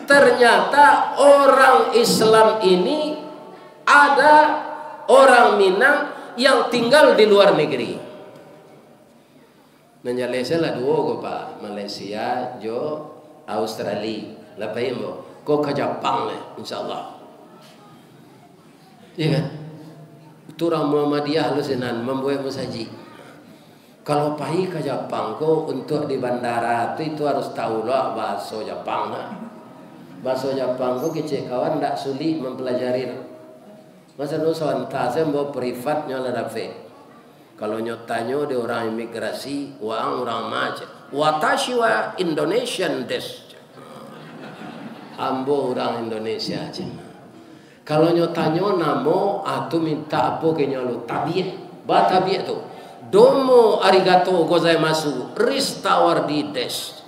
Ternyata orang Islam ini ada orang Minang yang tinggal di luar negeri. Malaysia lah dua ko Pak, Malaysia jo Australia, lapain mo ko ke Jepang insyaallah. Iya kan? Itu orang Muhammadiyah lusinan membuat musaji. Kalau pergi ke Jepang ko untuk di bandara itu harus tahu lah bahasa Jepang lah. Bahasa Jepang ko kecil kawan tak sulit mempelajari. Masa nu sawanta saya mau privatnya lah dapat. Kalau nyotanya di orang imigrasi, orang macam. Watashi wa Indonesian desu. Ambo orang Indonesia aja. Kalau nyotanya namo atau minta apa ke nyalo tabiat, bah tabiat tu. Domo arigato gozaimasu, ristawardi desu.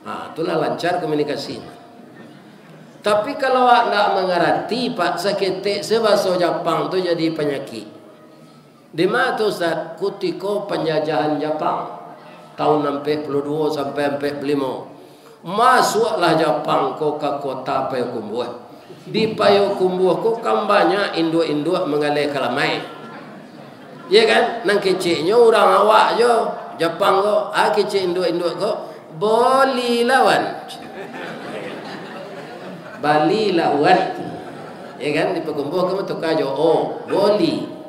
Nah, itulah lancar komunikasinya. Tapi kalau tidak mengerti Pak sakit sebahasa Jepang itu jadi penyakit. Di mana tu Ustaz? Ketika penjajahan Jepang tahun 42 sampai 45 masuklah Jepang ke kota Payakumbuh. Di Payakumbuh ko kan banyak induk-induk mengalih kalamai. Ya kan? Nang kecilnya orang awak jo Jepang ko, kecil induk-induk ko boleh lawan. Bali lawan, ya kan? Di Payakumbuh kamu tu kajo, boleh.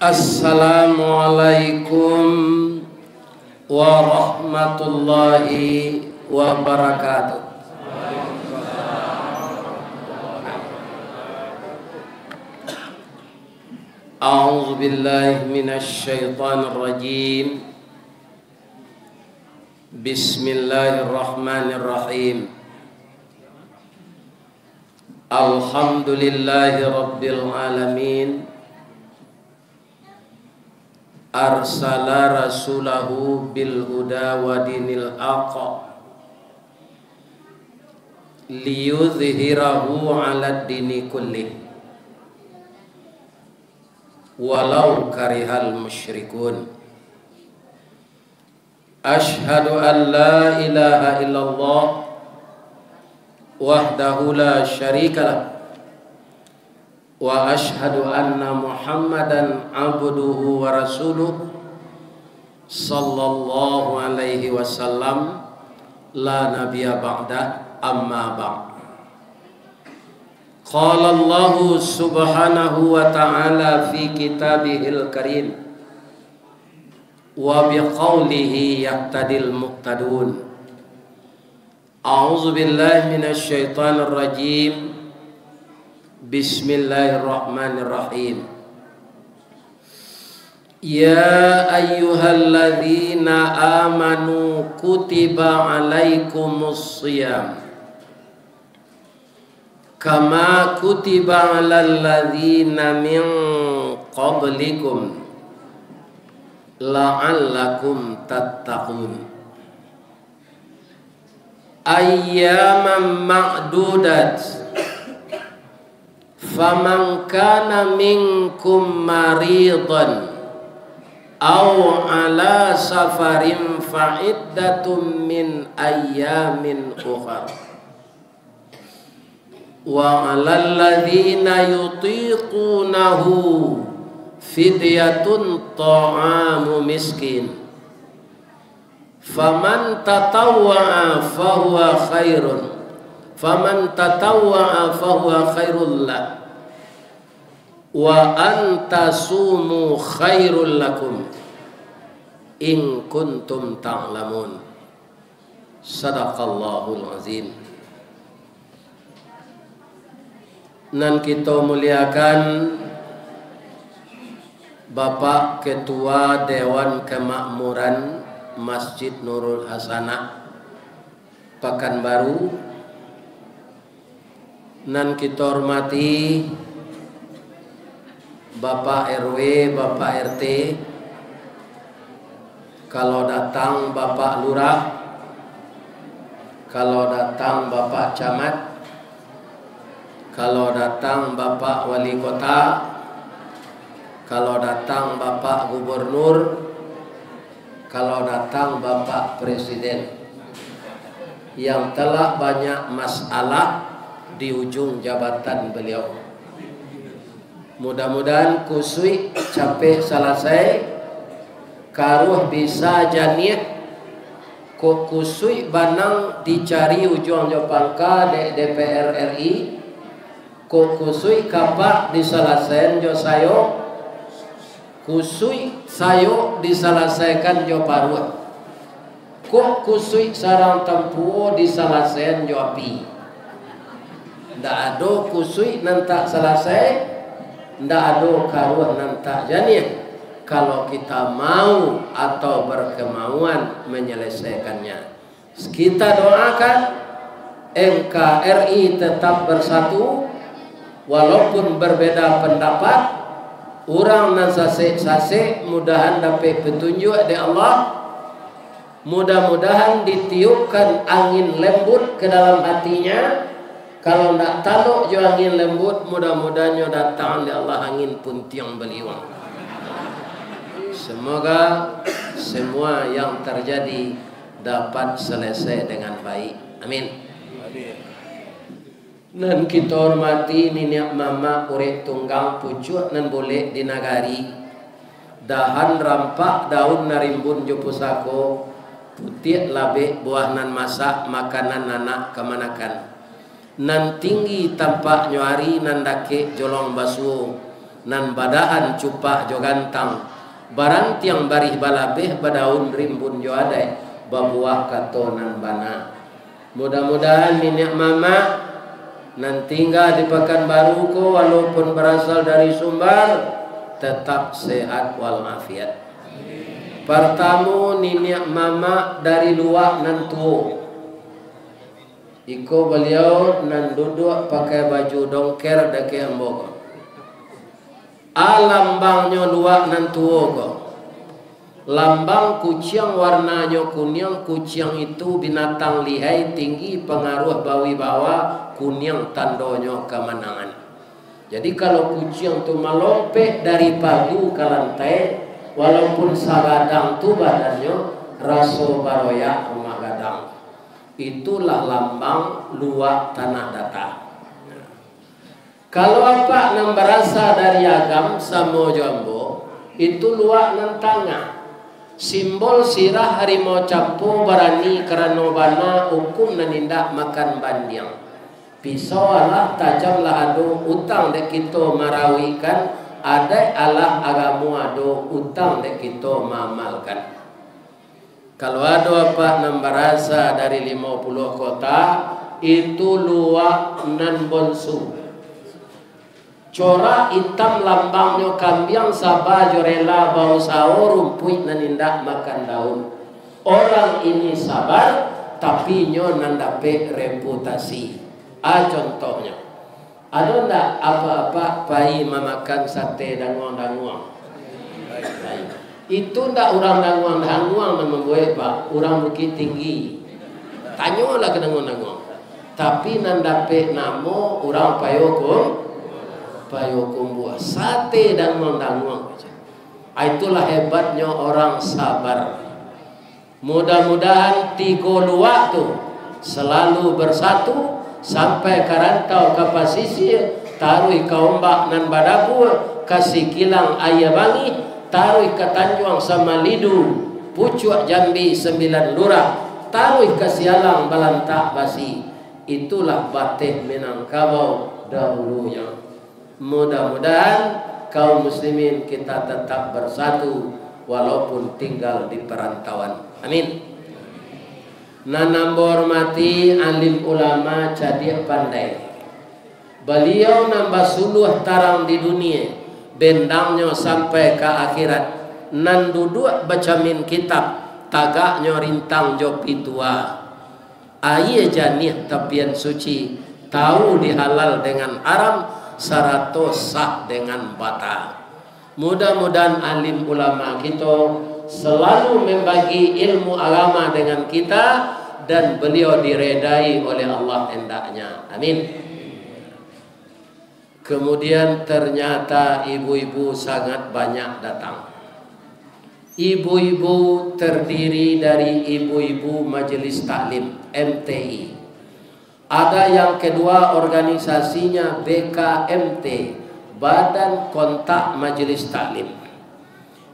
Assalamualaikum warahmatullahi wabarakatuh. A'udzu billahi minasy syaithanir rajim. Bismillahirrahmanirrahim. Alhamdulillahi rabbil alamin. Arsala rasulahu bil huda wa dinil haqq liyudhhirahu 'ala dini kullih walau karihal musyrikun. Ashhadu an la ilaha illallah wahdahu la syarikalah wa ashhadu anna Muhammadan abduhu wa rasuluh sallallahu alaihi wasallam la nabiyya ba'da amma ba'd. Qala Allah subhanahu wa ta'ala fi kitabihil karim wa biqaulihi yaqtadil muqtadun. A'udzu billahi minasy syaithanir rajim. Bismillahirrahmanirrahim. Ya ayyuhalladzina amanu kutiba alaikumus shiyam kama kutiba alal ladzina min qablikum la'allakum tattaqun. Ayyaman ma'dudat. Faman kana minkum maridan aw ala safarin fa iddatum min ayyamin ukhra wa 'alal ladzina yutiqunahu fidyatun ta'amu miskin faman tatawwa'a fahuwa khairun, faman tatawwa'a fahuwa khairul lah, wa antasumu khairul lakum in kuntum ta'lamun. Sadaqallahul azim. Nan kita muliakan Bapak Ketua Dewan Kemakmuran Masjid Nurul Hasanah Pekanbaru. Nan kita hormati Bapak RW, Bapak RT, kalau datang Bapak Lurah, kalau datang Bapak Camat, kalau datang Bapak Wali Kota, kalau datang Bapak Gubernur, kalau datang Bapak Presiden, yang telah banyak masalah di ujung jabatan beliau. Mudah-mudahan kusui capek selesai, karuh bisa janiah, kok kusui banang dicari ujung jopangka di DPR RI, kok kusui kapak diselesaikan jo sayo, kusui sayo diselesaikan jo paruh, kok kusui sarang tempuo diselesaikan jo api. Ndak ada kusui nantak selesai, ndak ada karuh nantak janiah. Kalau kita mau atau berkemauan menyelesaikannya, kita doakan NKRI tetap bersatu walaupun berbeda pendapat. Orang nan sase-sase mudahan dapat petunjuk dari Allah, mudah-mudahan ditiupkan angin lembut ke dalam hatinya. Kalau tidak taluk jo angin lembut, mudah-mudahan datang dari Allah angin puntiang beliwang. Semoga semua yang terjadi dapat selesai dengan baik. Amin. Nan kita hormati niniak mama urek tunggang pucuk nan boleh di nagari. Dahan rampak daun narimbun jo pusako, putih labe buah nan masak makanan anak kemanakan. Nan tinggi tampak nyuari nan dake jolong basuh, nan badahan cupak jo gantang. Barang tiang barih balabeh badaun rimbun jo adai, babuah kato nan bana. Mudah-mudahan niniak mama nan tinggal di Pekanbaru ko walaupun berasal dari Sumbar tetap sehat walafiat. Pertama niniak mama dari luar nan tuo, iko beliau nan duduk pakai baju dongker dake ambogo. Lambangnya luak nan tuo ko, lambang kucing warnanya kuning. Kucing itu binatang lihai tinggi, pengaruh bawi bawa, kuning tandonyo kemenangan. Jadi kalau kucing tu melompat dari pagu ke lantai, walaupun sagadang tu badannya raso baroya rumah gadang, itulah lambang luak tanah datar. Kalau apa yang berasal dari agam samo jambo, itu luak nan tangah, simbol sirah harimau campu berani kerana bana hukum nanindak makan bandiang. Pisau Allah tajamlah ado utang dek kita marawikan, ada Allah agamu ado utang dek kita mamalkan. Kalau ada apa yang berasal dari 50 kota, itu luak nan bonsu. Corak hitam lambangnya kambiang sabah jorela bau saur rumput nanindak makan daun. Orang ini sabar tapi nyo nandape reputasi. Contohnya, ada ndak apa-apa pai memakan sate danguang-danguang? Itu ndak orang danguang-danguang membuat pak, orang bukit tinggi. Tanyalah ke danguang-danguang. Tapi nandape namo orang payokong buah sate danguang-danguang. Itulah hebatnya orang sabar. Mudah-mudahan 3 luak tu selalu bersatu sampai karantau ke pasisir, taruh ke ombak nan badabu, kasih kilang ayah bangi, taruh ke Tanjuang sama Lidu, pucuk Jambi 9 lurah, taruh ke sialang balantak basi. Itulah batik Minangkabau dahulunya. Mudah-mudahan kaum muslimin kita tetap bersatu walaupun tinggal di perantauan. Amin. Nanambor mati alim ulama cadia pandai. Beliau nambah suluh tarang di dunia, bendangnya sampai ke akhirat. Nan duduk bacamin kitab, tagaknya rintang jopi tua. Ayah janih tapian suci, tahu dihalal dengan haram, sarato sah dengan bata. Mudah-mudahan alim ulama kita selalu membagi ilmu agama dengan kita dan beliau diredai oleh Allah hendaknya. Amin. Kemudian ternyata ibu-ibu sangat banyak datang. Ibu-ibu terdiri dari ibu-ibu Majelis Taklim MTI. Ada yang kedua organisasinya BKMT, Badan Kontak Majelis Taklim.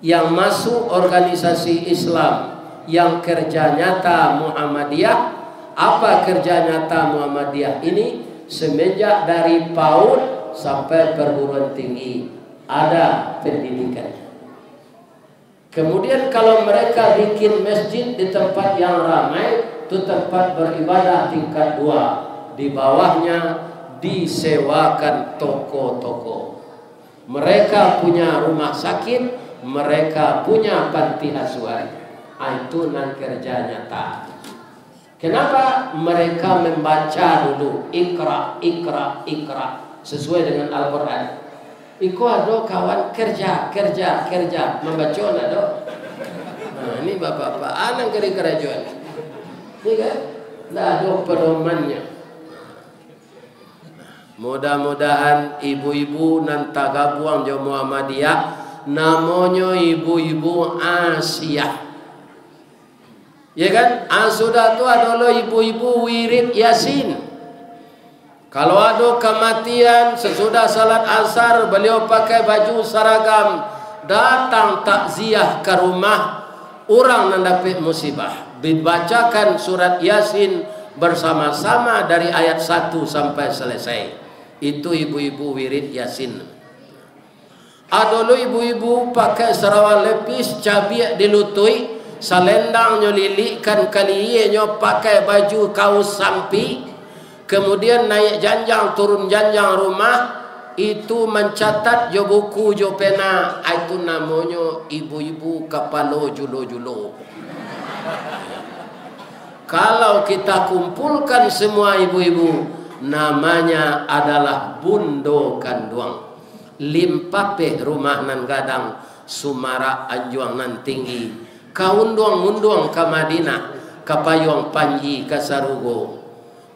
Yang masuk organisasi Islam yang kerja nyata Muhammadiyah. Apa kerja nyata Muhammadiyah ini? Semenjak dari PAUD sampai perguruan tinggi ada pendidikannya. Kemudian kalau mereka bikin masjid di tempat yang ramai, itu tempat beribadah tingkat 2. Di bawahnya disewakan toko-toko. Mereka punya rumah sakit, mereka punya panti asuhan. Itu nan kerja nyata. Kenapa? Mereka membaca dulu Iqra, Iqra, Iqra sesuai dengan Al-Quran. Iko ada kawan kerja membaca ada. Nah, ini bapak-bapak anak dari kerajaan. Ini kan? Tidak ada pedomannya. Mudah-mudahan ibu-ibu nanti gabung jo Muhammadiyah, namanya ibu-ibu Asia. Ya kan? Sudah tu adalah ibu-ibu wirid Yasin. Kalau ada kematian sesudah salat asar, beliau pakai baju seragam datang takziah ke rumah orang yang dapat musibah. Dibacakan surat Yasin bersama-sama dari ayat 1 sampai selesai. Itu ibu-ibu wirid Yasin. Ada ibu-ibu pakai sarawak lepis, cabiak dilutui, selendang nyolilikan kalinya pakai baju kaos sampi. Kemudian naik janjang turun janjang rumah, itu mencatat jo buku jo pena. Itu namanya ibu-ibu kepala julo-julo. Kalau kita kumpulkan semua ibu-ibu, namanya adalah bundo kanduang. Limpapeh rumah nan gadang, sumara anjuang nan tinggi. Kaunduang-unduang ke Madinah, ke Payung Panji, ke Sarugo.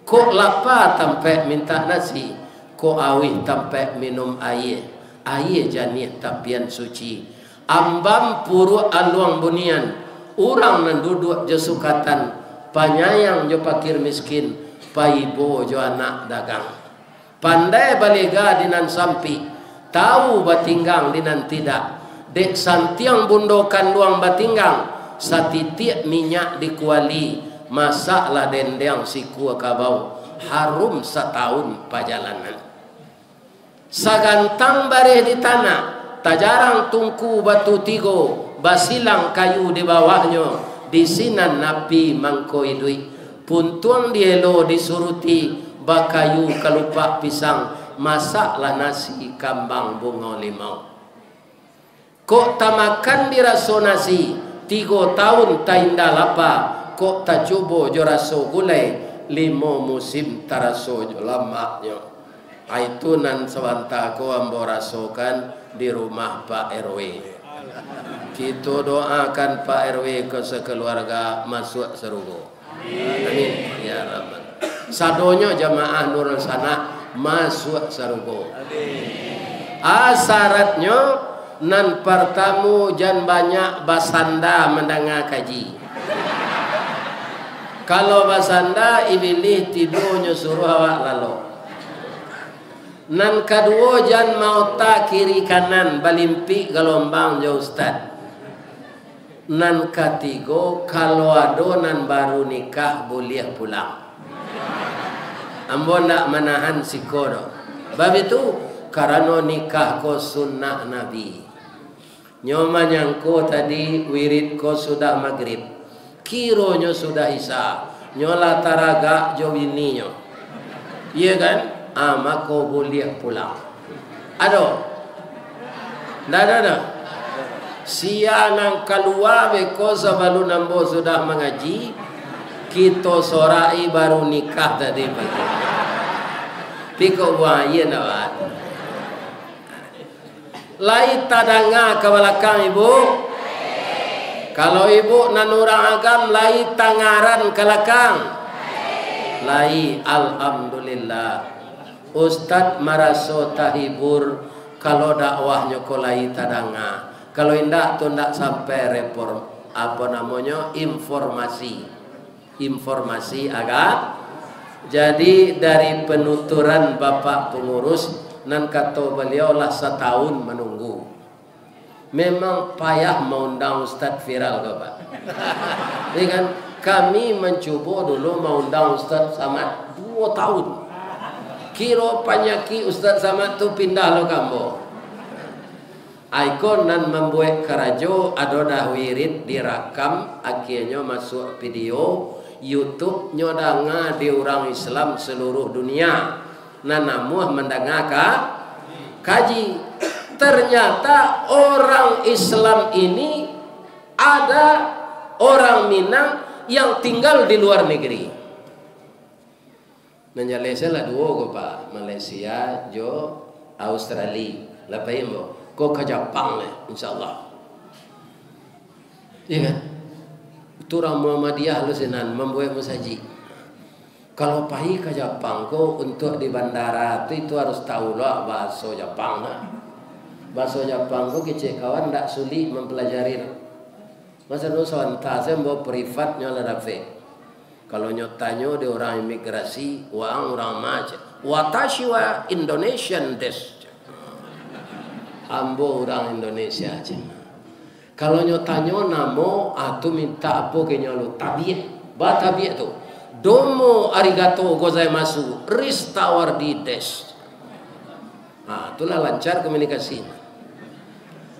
Kok lapar tampai minta nasi, kok awih tampai minum air. Air janih tapian suci. Ambam puru aluang bunian, orang nan duduk je sukatan, panyayang jo pakir miskin, paibo jo anak dagang. Pandai balega dinan sampi, tahu batinggang dinan tidak. Dek santiang bundokan duang batinggang, satitik minyak di kuali. Masaklah dendeng siku kabau, harum setahun perjalanan. Sagantang bareh di tanah, tajarang tungku batu tigo, basilang kayu di bawahnya, di sinan napi mangkoi duit. Puntuang dielo disuruti, bakayu kelupak pisang, masaklah nasi kambang bunga limau. Kok tamakan dirasa nasi, 3 tahun tak indah lapar. Kok tak coba jo raso gulai, 5 musim taraso jo lamaknya. Itu nan sewanta ko ambo rasokan di rumah Pak RW. Kita doakan Pak RW ke sekeluarga masuk Serugo. Amin ya Rabbal. Sadonya jamaah Nurul Sana masuk Serugo. Syaratnya nan pertamu jan banyak basanda mendengar kaji. Kalau basanda ibilih tidurnya suruh awak lalu. Nan kedua jan mau tak kiri kanan balimpi gelombang jauh ustad. Nan katigo kalau adonan baru nikah boleh pulang. Ambo nak menahan sikodo. Bab itu karena nikah ko sunnah Nabi. Nyoma nyangko tadi wirid ko sudah maghrib. Kironyo sudah isya. Nyola taraga jo bininya. Iya kan? Maka boleh pulang. Ado? Nggak ada. Siang keluar beko sebelum nambo sudah mengaji, kita sorai baru nikah tadi pagi. Piko buah iya nawat. Lai tadanga ke belakang ibu. Kalau ibu nanurang agam lai tangaran ke belakang. Lai alhamdulillah. Ustad maraso tahibur kalau dakwahnya ko lai tadanga. Kalau indak tu ndak sampai report apa namanya informasi agak. Jadi dari penuturan Bapak pengurus nan kata beliau lah setahun menunggu. Memang payah mengundang Ustaz viral ke Pak. Jadi kan kami mencoba dulu mengundang Ustaz Samad 2 tahun. Kira panyaki Ustaz Samad tu pindah lo kambo. Ikon nan membuat kerajo ada dah wirid direkam akhirnya masuk video YouTube nyodanga di orang Islam seluruh dunia nanamuh mendengar kaji. Ternyata orang Islam ini ada orang Minang yang tinggal di luar negeri. Malaysia lah dua ko Pak, Malaysia jo Australia lapai mo. Kau ke Jepang lah, insyaAllah. Iya kan? Itu orang Muhammadiyah lu senan membuat musaji. Kalau pergi ke Jepang, kau untuk di bandara itu harus tahu lah bahasa Jepang lah. Bahasa Jepang kau kecil kawan tak sulit mempelajari. Masa tu sebentar saya bawa privatnya lah dapat. Kalau nyotanya di orang imigrasi, orang macam. Watashi wa Indonesian desu. Ambo orang Indonesia aja. Kalau nyotanyo namo atau minta apa kenya lo tabiat, tabiat tu. Domo arigato gozaimasu, ristawardi des. Itulah lancar komunikasi.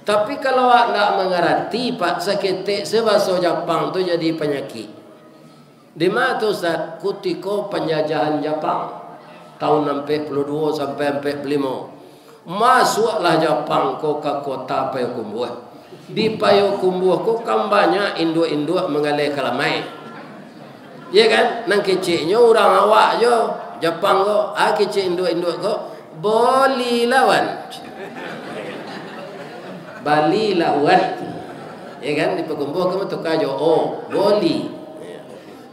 Tapi kalau tidak mengerti Pak seketik sebahasa Jepang tu jadi penyakit. Di mana tu Ustaz? Kutiko penjajahan Jepang tahun 42 sampai 45. Masuklah Jepang ko ke kota Payakumbuh. Di Payakumbuh ko kan banyak induk-induk mengalih kalamai. Ya kan? Nang keciknya orang awak jo Jepang ko, kecik induk-induk ko boleh lawan. Bali lawan. Ya kan? Di Payakumbuh ko tukar jo boleh.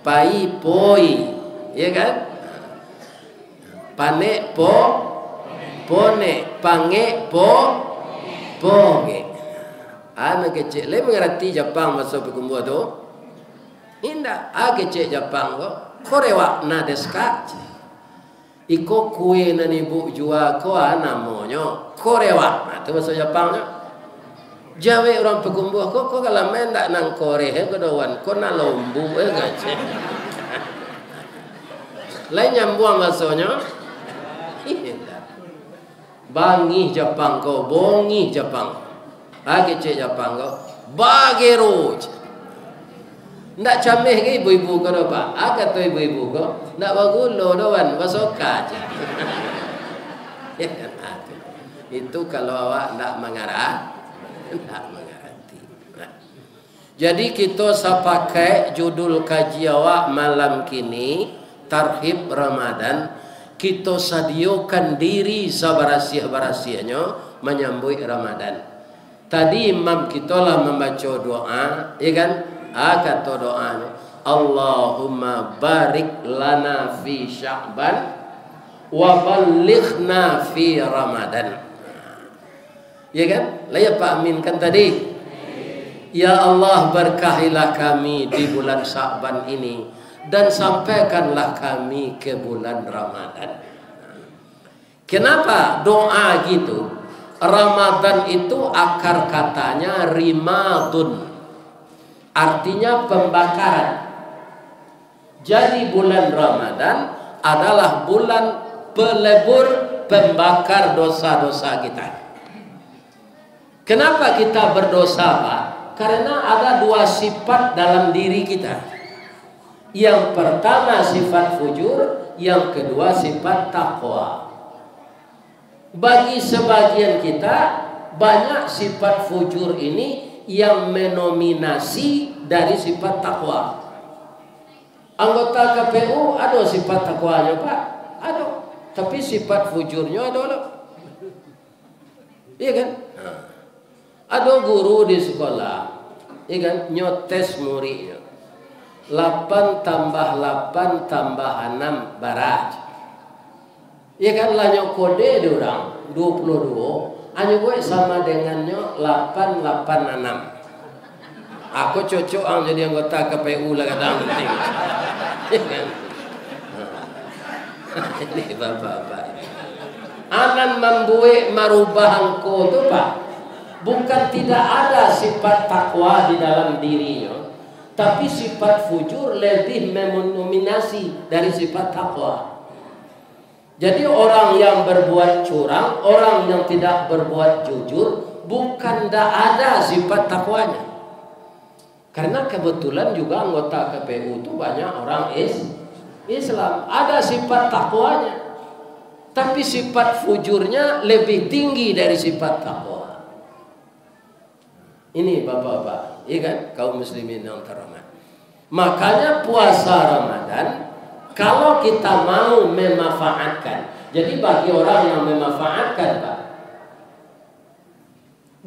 Pai poi. Ya kan? Panek pone, pange poge. Anak kecil le mengerti Jepang masuk Payakumbuh tu. Indah, kecil Jepang ko. Korewa na desu ka? Iko kue nan ibu jual ko namanya korewa. Itu bahasa Jepangnya. Jawa orang Payakumbuh ko kalau main tak nang Korea ko dawan ko na lombu gaje. Lain nyambung bahasanya. Bangi Jepang ko, bongi Jepang. Kecil Jepang ko, bagero. Ndak cameh ke ibu-ibu ko do Pak. Kata ibu-ibu ko, ndak bagulo doan basoka. Itu kalau awak ndak mengerti. Jadi kita sepakai judul kaji awak malam kini Tarhib Ramadan. Kita sediakan diri sabarasiah-barasiahnya menyambut Ramadan. Tadi imam kita lah membaca doa, ya kan? Kata doanya, Allahumma barik lana fi Sya'ban wa ballighna fi Ramadan. Ya kan? Layak Pak Amin kan tadi. Ya Allah berkahilah kami di bulan Sya'ban ini. Dan sampaikanlah kami ke bulan Ramadan. Kenapa doa gitu? Ramadan itu akar katanya rimadun. artinya pembakaran. Jadi bulan Ramadan adalah bulan pelebur, pembakar dosa-dosa kita. Kenapa kita berdosa, Pak? Karena ada dua sifat dalam diri kita. Yang pertama sifat fujur, yang kedua sifat takwa. Bagi sebagian kita banyak sifat fujur ini yang menominasi dari sifat takwa. Anggota KPU ada sifat takwanya, Pak? Ada. Tapi sifat fujurnya ada loh. Iya kan? Ada guru di sekolah, iya kan? Nyotes muridnya. 8 tambah 8 tambah 6 baraj. Iya kan? Lanyo kode di orang 22. Hanya gue sama dengannya 886. Aku cocok jadi anggota KPU lah kadang penting. Ini bapak-bapak. Anan membuat merubah engkau tu, Pak. Bukan tidak ada sifat takwa di dalam dirinya, tapi sifat fujur lebih mendominasi dari sifat takwa. Jadi orang yang berbuat curang, orang yang tidak berbuat jujur, bukan tidak ada sifat takwanya. Karena kebetulan juga anggota KPU itu banyak orang Islam, ada sifat takwanya, tapi sifat fujurnya lebih tinggi dari sifat takwa. Ini bapak-bapak, iya kan, kaum muslimin yang terhormat. Makanya puasa Ramadan, kalau kita mau memanfaatkan, jadi bagi orang yang memanfaatkan, Pak,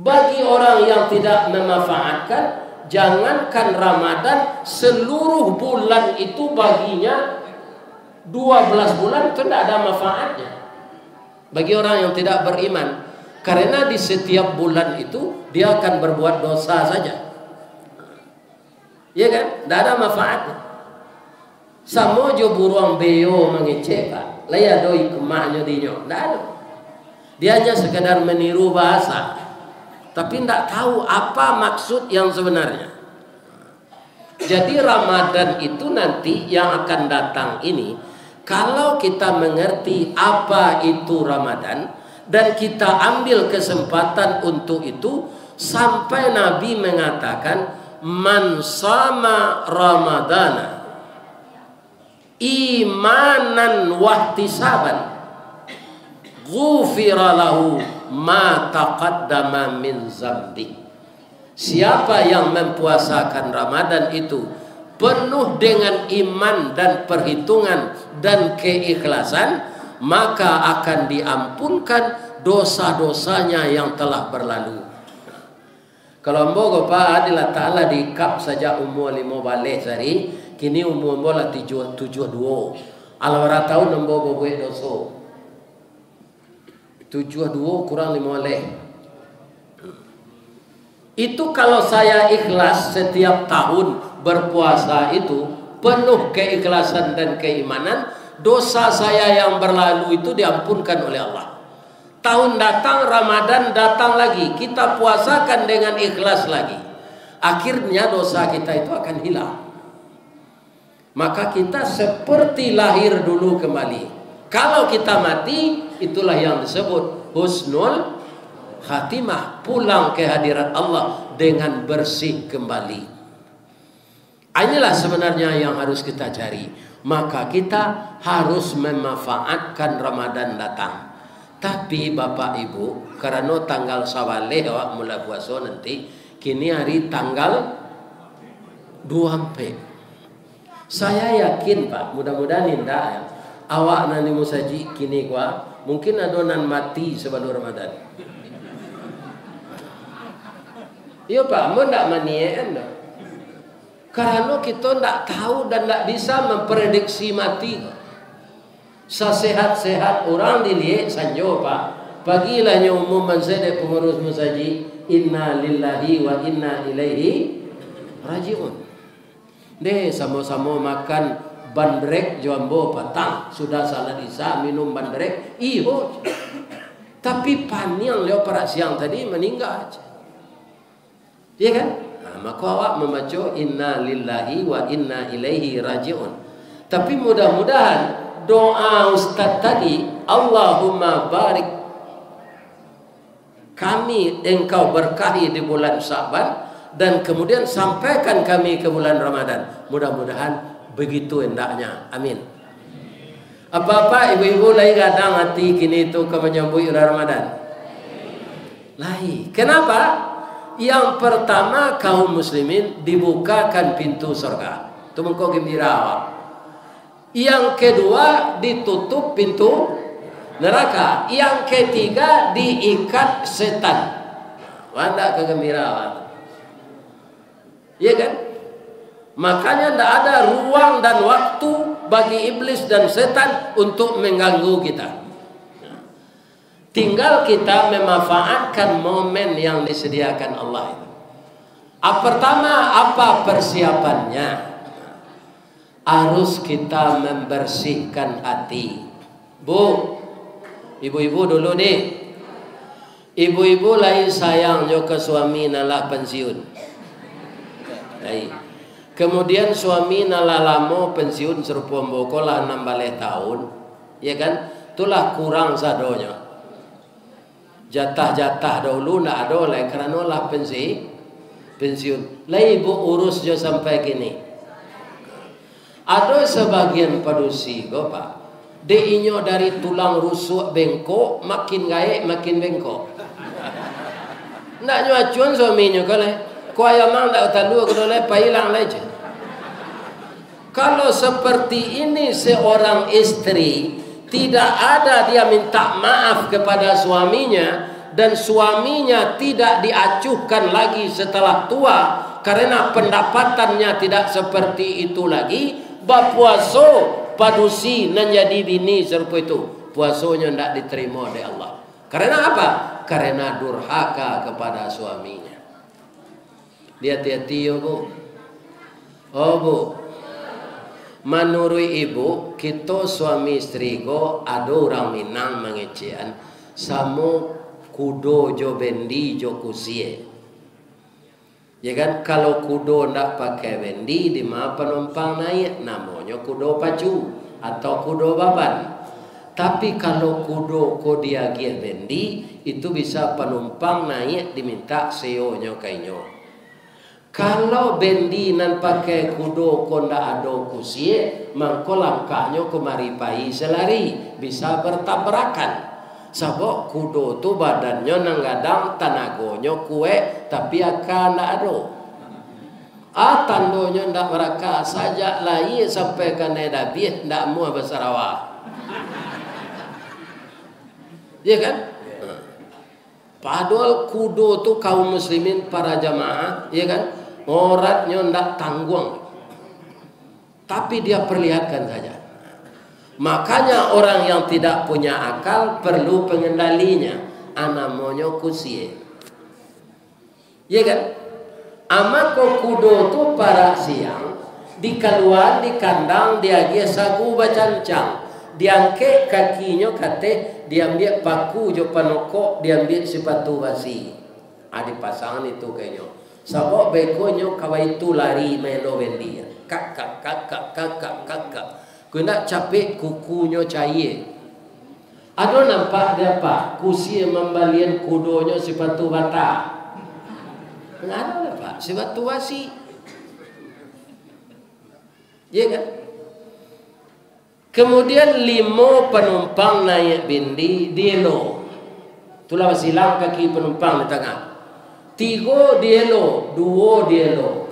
bagi orang yang tidak memanfaatkan, jangankan Ramadan, seluruh bulan itu baginya 12 bulan itu tidak ada manfaatnya. Bagi orang yang tidak beriman, karena di setiap bulan itu dia akan berbuat dosa saja. Iya kan? Tidak ada manfaatnya. Samo jo buruang beo mengecek, Pak. Laya doi kemahnya dinyo. Tidak ada. Dia hanya sekedar meniru bahasa, tapi tidak tahu apa maksud yang sebenarnya. Jadi Ramadan itu nanti yang akan datang ini, kalau kita mengerti apa itu Ramadan dan kita ambil kesempatan untuk itu, sampai Nabi mengatakan, man sama Ramadana imanan wahtisaban ghufira lahu ma taqaddama min zambi. Siapa yang mempuasakan Ramadan itu penuh dengan iman dan perhitungan dan keikhlasan, maka akan diampunkan dosa-dosanya yang telah berlalu. Kalau mbogo Pak Adil Ta'ala di kap saja umur 5 balik sehari, kini umur bola 72. Alwara tahu nembo bobo doso 72 kurang 5 balik. Itu kalau saya ikhlas setiap tahun berpuasa itu penuh keikhlasan dan keimanan, dosa saya yang berlalu itu diampunkan oleh Allah. Tahun datang, Ramadan datang lagi, kita puasakan dengan ikhlas lagi, akhirnya dosa kita itu akan hilang. Maka kita seperti lahir dulu kembali. Kalau kita mati, itulah yang disebut husnul khatimah, pulang ke hadirat Allah dengan bersih kembali. Inilah sebenarnya yang harus kita cari. Maka kita harus memanfaatkan Ramadan datang. Tapi Bapak Ibu, karena tanggal sawale awak mulai puasa nanti, kini hari tanggal 24. Saya yakin Pak, mudah-mudahan indah ya. Awak nanti musaji kini gua mungkin adonan mati sebelum Ramadan. Iya Pak, mau ndak manien dah. Karena kita ndak tahu dan ndak bisa memprediksi mati. Sesehat-sehat orang dilihat sanjo Pak. Pagilah umum saya pengurus musaji, inna lillahi wa inna ilaihi rajiun. Deh sama-sama makan bandrek jambo petang, sudah salah isa minum bandrek, iyo. Tapi paniang leo para siang tadi meninggal aja. Iya kan? Nah, maka awak membaca inna lillahi wa inna ilaihi raji'un. Tapi mudah-mudahan doa Ustaz tadi, Allahumma barik kami, engkau berkahi di bulan Sya'ban, dan kemudian sampaikan kami ke bulan Ramadan. Mudah-mudahan begitu hendaknya. Amin. Apa-apa ibu-ibu lagi kadang hati kini itu ke menyambut Ramadan. Lain. Kenapa? Yang pertama, kaum muslimin dibukakan pintu surga. Itu mengkau gembira. Yang kedua, ditutup pintu neraka. Yang ketiga, diikat setan. Wanda kegembiraan. Iya kan? Makanya tidak ada ruang dan waktu bagi iblis dan setan untuk mengganggu kita. Tinggal kita memanfaatkan momen yang disediakan Allah itu. Pertama, apa persiapannya? Harus kita membersihkan hati. Bu, ibu-ibu dulu nih. Ibu-ibu lain sayang jo ke suami nalah pensiun. Kemudian suami nalah lama pensiun serupa mboko lah 16 tahun. Ya kan? Itulah kurang sadonya. Jatah-jatah dahulu nak ada oleh kerana lah pensiun. Lah ibu urus je sampai kini. Ada sebagian padusi go pak. Deinyo dari tulang rusuk bengkok makin gaek makin bengkok. Nak nyuacuan suaminya kale. Ko ayamang dak talu ko dole pailang leje. Kalau seperti ini seorang istri tidak ada dia minta maaf kepada suaminya dan suaminya tidak diacuhkan lagi setelah tua karena pendapatannya tidak seperti itu lagi, bapuaso padusi menjadi bini serupa itu, puasonya tidak diterima oleh Allah. Karena apa? Karena durhaka kepada suaminya. Hati-hati ya bu. Oh bu, menurut ibu, kita suami istri ko ada orang Minang mengecehan sama kudo jo bendi jo kusie. Ya kan, kalau kudo ndak pakai bendi di mana penumpang naik namanya kudo pacu atau kudo baban. Tapi kalau kudo ko dia giat bendi itu bisa penumpang naik diminta seonyo kainyo. Kalau bendi nan pakai kudo konda ado kusie, mangko langkahnya kemari pai selari bisa bertabrakan. Sabok kudo tu badannya nanggadang tanagonya kue tapi akan ndak ado. Tandonya ndak meraka saja lai sampai ke nedabih ndak mua bersarawa. Ya kan? Padahal kudo tu kaum muslimin para jamaah, ya kan? Oratnya ndak tanggung. Tapi dia perlihatkan saja. Makanya orang yang tidak punya akal perlu pengendalinya. Namanya kusie. Ya kan? Amako kudo tu para siang di keluar di kandang dia sagu bacancang. Diangkat kakinya kate diambil paku jo panokok diambil sepatu basi. Ada pasangan itu kayaknya. Sabok bekonyo kawai itu lari melo bendi. Kakak. Kena capek kukunya cair. Ada nampak dia pak kusi membalian kudonya sepatu bata. Ada lah pak sepatu basi. Ya kan? Kemudian 5 penumpang naik bendi dielo. Itulah silang kaki penumpang di tengah. 3 dielo, 2 dielo.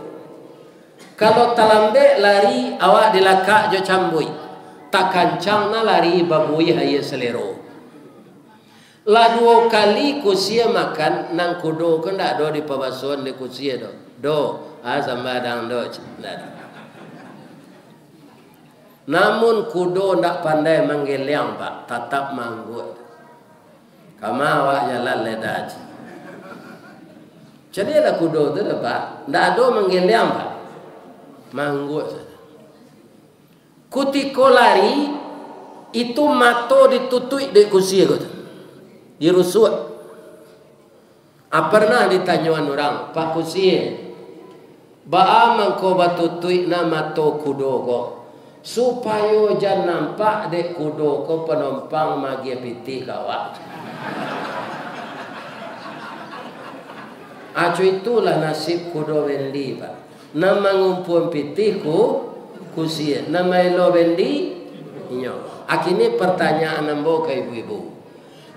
Kalau talambe lari awak dilakak jo cambui. Tak kancang na lari babui haya selero. La 2 kali kusia makan nang kudo kan dak do di pabasuan di kusia do. Do, sambadang do. Namun kudo ndak pandai menggeliang pak, tetap manggut. Kama awak jalan ledaj. Jadi ada kudo tu pak, ndak ada menggeliang pak, manggut saja. Kutiko lari itu mato ditutup di kursi aku, dirusuk. Pernah ditanyaan orang, Pak kursi, Ba mangko batutui nama to kudo ko. Supaya jangan nampak dek kudo ko penumpang magi piti kawat. Acu itulah nasib kudo Wendi Pak. Nama ngumpul piti kusia. Nama elo Wendi nyo. Akini pertanyaan nambo ke ibu-ibu.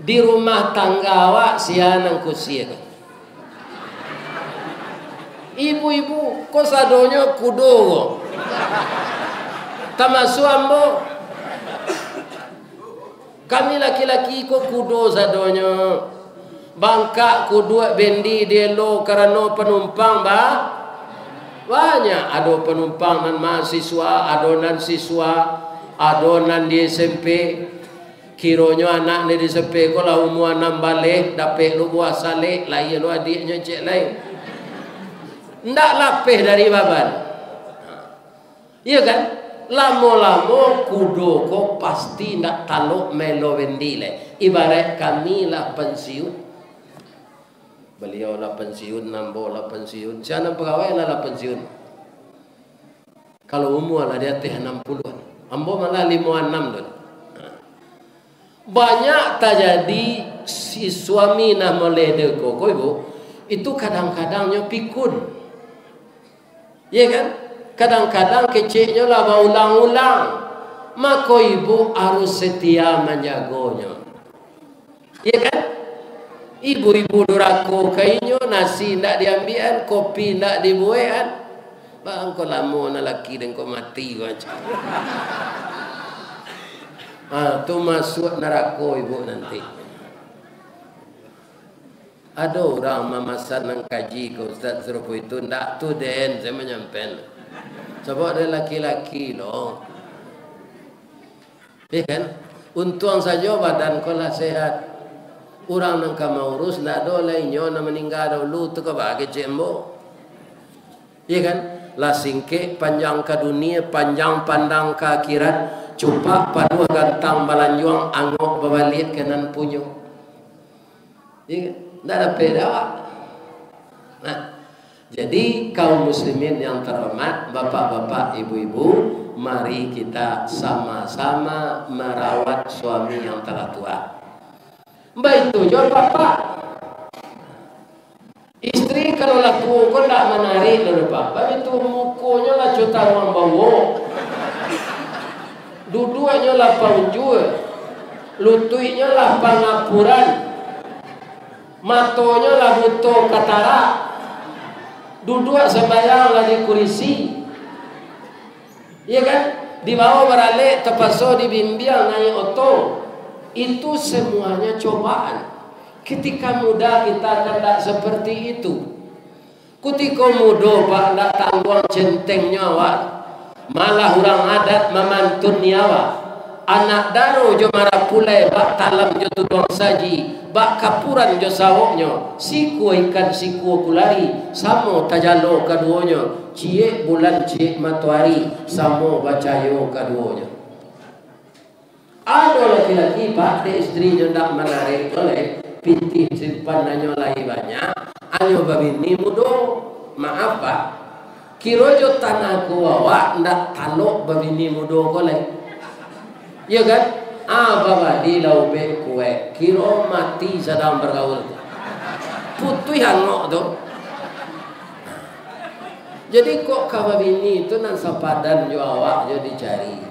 Di rumah tangga awak sianang kusia ko. Ibu-ibu kok sadonyo kudo ko. Termasuk ambo. Kami laki-laki ko kudo sadonyo. Bangka kudu bendi delo karena penumpang banyak. Ada penumpang nan mahasiswa, adonan siswa, adonan di SMP. Kironyo anak ni di SMP ko lah umur 6 balik, dapat lu buah salik, lain lu adiknya cek lain. Ndak lapeh dari baban. Iya kan? Lamo-lamo kudo ko pasti ndak taluk melo wendile. Ibarat kami lah pensiun. Beliau lah pensiun, nambo lah pensiun. Siapa pegawai lah pensiun. Kalau umur lah dia teh 60-an. Ambo malah 56 tu. Banyak terjadi si suami nak melede ko ibu. Itu kadang-kadangnya pikun. Ya kan? Kadang-kadang kecilnya lah berulang-ulang. Maka ibu harus setia menjaganya. Ya kan? Ibu-ibu durako kainyo nasi ndak diambilan, kopi ndak dibuahan. Bang ko lamo na laki dan ko mati ko. Tu masuk neraka ibu nanti. Ada orang mamasan nang kaji ke Ustaz serupa itu ndak tu den saya menyampaikan. Sebab ada laki-laki loh. Ya kan? Untung saja badan kau lah sehat. Orang nang kamau urus ndak ada lainnya nak meninggal dulu tu ke bagi cembo. Ya kan? Lah singke panjang ke dunia, panjang pandang ke akhirat, cupak padu gantang balanjuang angok berbalik kanan punyo. Ya kan? Ndak ada beda. Nah, jadi kaum muslimin yang terhormat, bapak-bapak, ibu-ibu, mari kita sama-sama merawat suami yang telah tua. Mbak itu jual bapak. Istri kalau laku kau tak menarik dari bapak itu mukonya lah juta orang bawa. Duduknya lah panjul, lututnya lah pangapuran. Matonya lah butuh katarak. Duduk sembahyang lah di kursi. Iya kan? Di bawah beralik terpaksa dibimbing naik oto. Itu semuanya cobaan. Ketika muda kita tidak seperti itu. Ketika muda pak tidak tanggung centeng nyawa. Malah orang adat memantun nyawa. Anak daro jo marah pulai bak talam jo tudong saji, bak kapuran jo sawoknya, siku ikan siku kulari, samo tajalo kaduonya, cie bulan cie matahari, samo bacayo kaduonya. Ada laki-laki pak de istrinya ndak menarik oleh pinti simpan nanyo lagi banyak, anyo babini mudo, maaf pak, kirojo tanah kuawa ndak talok babini mudo oleh. Ya kan? Bapa di laube kue kiro mati sedang bergaul. Putih hangok tu. Jadi kok kawan bini itu nan sepadan jo awak jo dicari.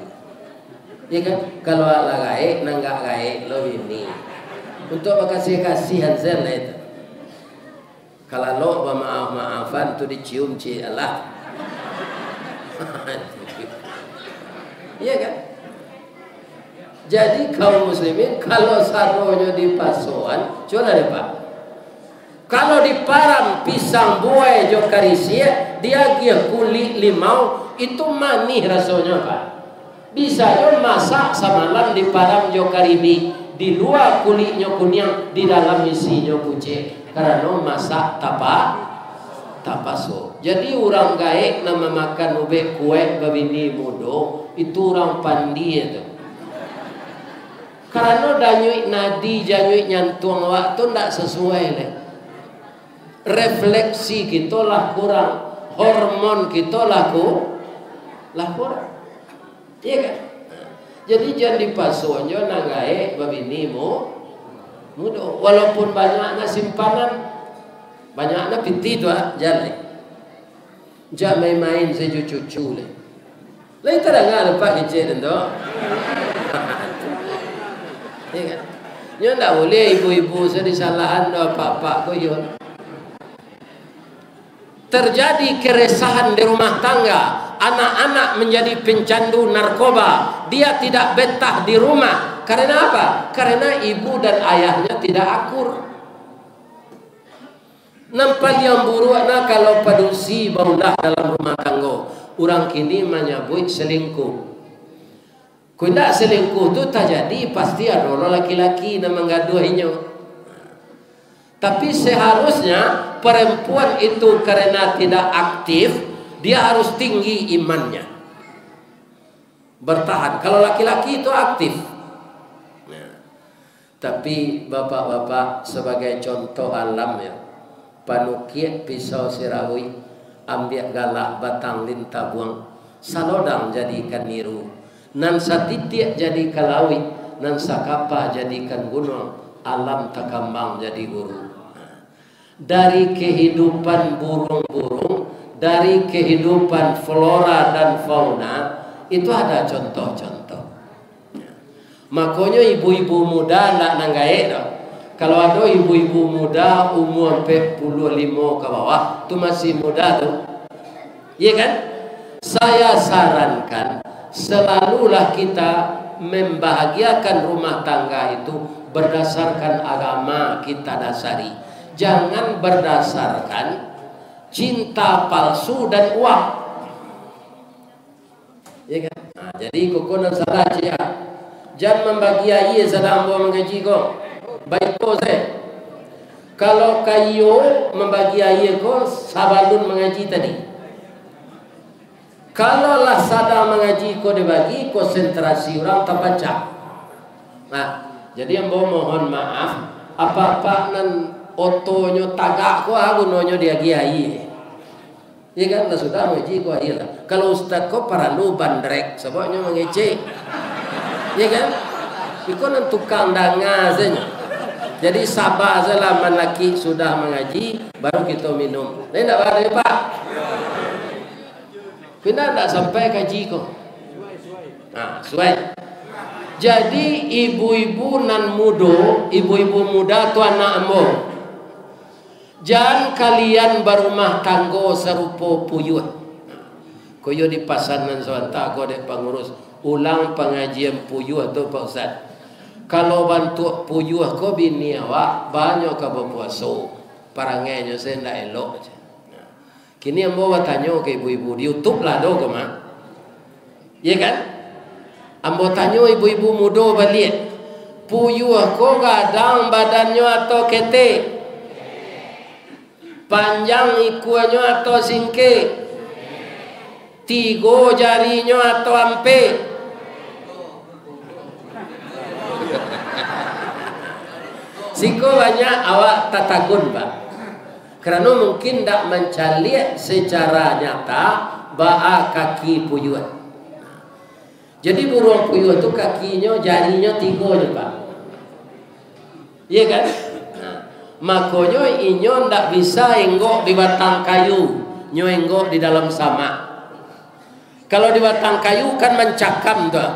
Ya kan? Kalau ala gaek nanggak gaek lo bini. Untuk makasih-kasihan zel itu. Kalau lo maaf-maafan tu dicium ci Allah. Iya kan? Jadi kaum muslimin kalau sadonya di pasoan, coba deh pak. Kalau di param pisang buah jo karisia, dia kulit limau itu manis rasanya pak. Bisa jo masak samalam di param jo karibi, di luar kulitnya kuning, di dalam isinya kucing. Karena masak tapaso. Jadi orang gaek nama makan ube kue babini mudo itu orang pandi itu. Karena danyuik nadi janyuik nyantuang waktu ndak sesuai le. Refleksi kita lah kurang. hormon kita laku iya kan. Jadi jangan dipasonyo nangae babini muda, walaupun banyaknya simpanan, banyaknya piti tu jalan jangan main-main secucu le lain terang lupa kecil tu iya kan. Nyo tak boleh ibu-ibu sedisalahan do apa-apa ko yon. Terjadi keresahan di rumah tangga, anak-anak menjadi pencandu narkoba, dia tidak betah di rumah. Karena apa? Karena ibu dan ayahnya tidak akur. Nampak yang buruknya kalau padusi baulah dalam rumah tangga. Orang kini menyebut selingkuh. Kalau selingkuh itu tak jadi, pasti ada laki-laki yang menggaduhinya. Tapi seharusnya perempuan itu karena tidak aktif, dia harus tinggi imannya, bertahan. Kalau laki-laki itu aktif. Nah, tapi bapak-bapak sebagai contoh alam ya, panukiat pisau sirawi, ambil galak batang lintah buang, salodang jadikan niru, nan satitiak jadi kalawi, nan sakapa jadikan gunung, alam takambang jadi guru. Dari kehidupan burung-burung, dari kehidupan flora dan fauna, itu ada contoh-contoh. Makanya ibu-ibu muda nak nanggae dah. Kalau ada ibu-ibu muda umur 45 ke bawah, tu masih muda tu. Iya kan? Saya sarankan selalulah kita membahagiakan rumah tangga itu berdasarkan agama kita dasari. Jangan berdasarkan cinta palsu dan uang. Ya kan? Nah, jadi kokonan salah cia. Jangan membagiai sedang bawa mengaji ko. Baik ko saya. Kalau kayo membagiai ko sabalun mengaji tadi. Kalau lah sadang mengaji ko dibagi, konsentrasi orang terbaca. Nah, jadi yang bawa mohon maaf, apa-apa nan otonyo tagak ko aku nonyo dia giai. Ya kan, lah sudah mengaji ko iya lah. Kalau ustaz ko paralu bandrek sebabnya mengece. Ya kan? Iko nan tukang danga saja. Jadi sabar saja laki sudah mengaji baru kita minum. Lain tak ada Pak. Kita tak sampai kaji ko. Nah, suai. Jadi ibu-ibu nan muda, ibu-ibu muda tu anak ambo. Jangan kalian berumah tangga serupa puyuh. Koyo di pasanan swasta ko dek pengurus ulang pengajian puyuh tu Pak Ustaz. Kalau bantu puyuh ko bini awak banyak ka berpuasa. Parangenya saya ndak elok. Kini ambo tanya ke ibu-ibu di YouTube lah do ko mah. Ya kan? Ambo tanya ibu-ibu muda balik. Puyuh ko gadang badannya atau ketek? Panjang ikuannya atau singke? Tiga jarinya atau ampe? Siko banyak awak tatagun Pak. Kerana mungkin tak mencaliak secara nyata ba'a kaki puyuh. Jadi burung puyuh itu kakinya, jarinya tiga je Pak. Iya kan? Makanya inyo ndak bisa enggok di batang kayu, nyo enggok di dalam sama. Kalau di batang kayu kan mencakam tuh.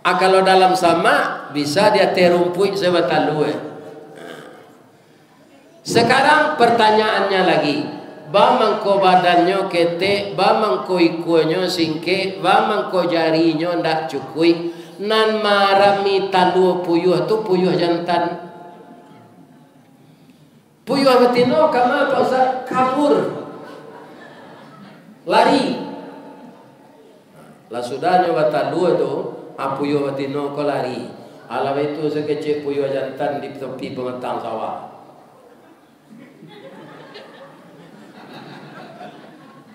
Kalau dalam sama bisa dia terumpui sebatang luwe. Sekarang pertanyaannya lagi, ba mangko badannya ketek, ba mangko ikuannya singke, ba mangko jarinya ndak cukui, nan marami talu puyuh tu puyuh jantan. Puyuh betino kama Pak Ustaz kabur. Lari. Lah sudah nyoba talu tu, puyuh betino ko lari. Alam itu sekecil puyuh jantan di tepi pematang sawah.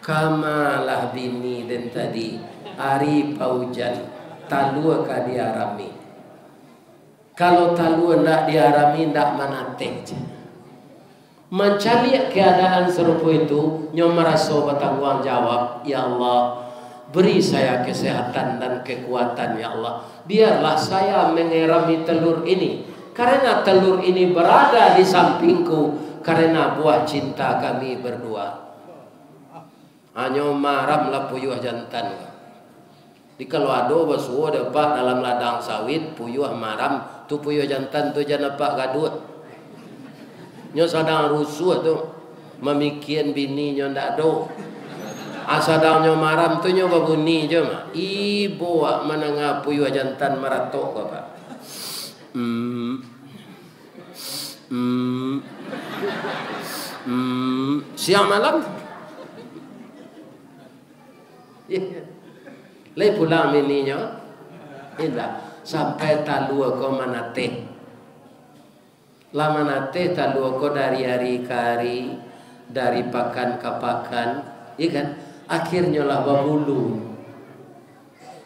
Kamalah bini dan tadi hari paujan talu ka diarami. Kalau talu ndak diarami ndak manate. Mencari keadaan serupa itu, nyo merasa bertanggung jawab, ya Allah, beri saya kesehatan dan kekuatan ya Allah. Biarlah saya mengerami telur ini, karena telur ini berada di sampingku karena buah cinta kami berdua. Hanya maramlah puyuh jantan. Di kalau ada basuh dapat dalam ladang sawit puyuh maram, tu puyuh jantan tu jangan pak gaduh. Nyo sadang rusuh tu, memikian bini nyo ndak do. Asadang nyo maram tu nyo babuni je mah. Ibu wak menengah puyuh jantan maratok apa? Siang malam. Lai pulang bininya, indah sampai talua ko manate. Lama nate talua ko dari hari ke hari, dari pakan ke pakan, ikan akhirnya lah babulu.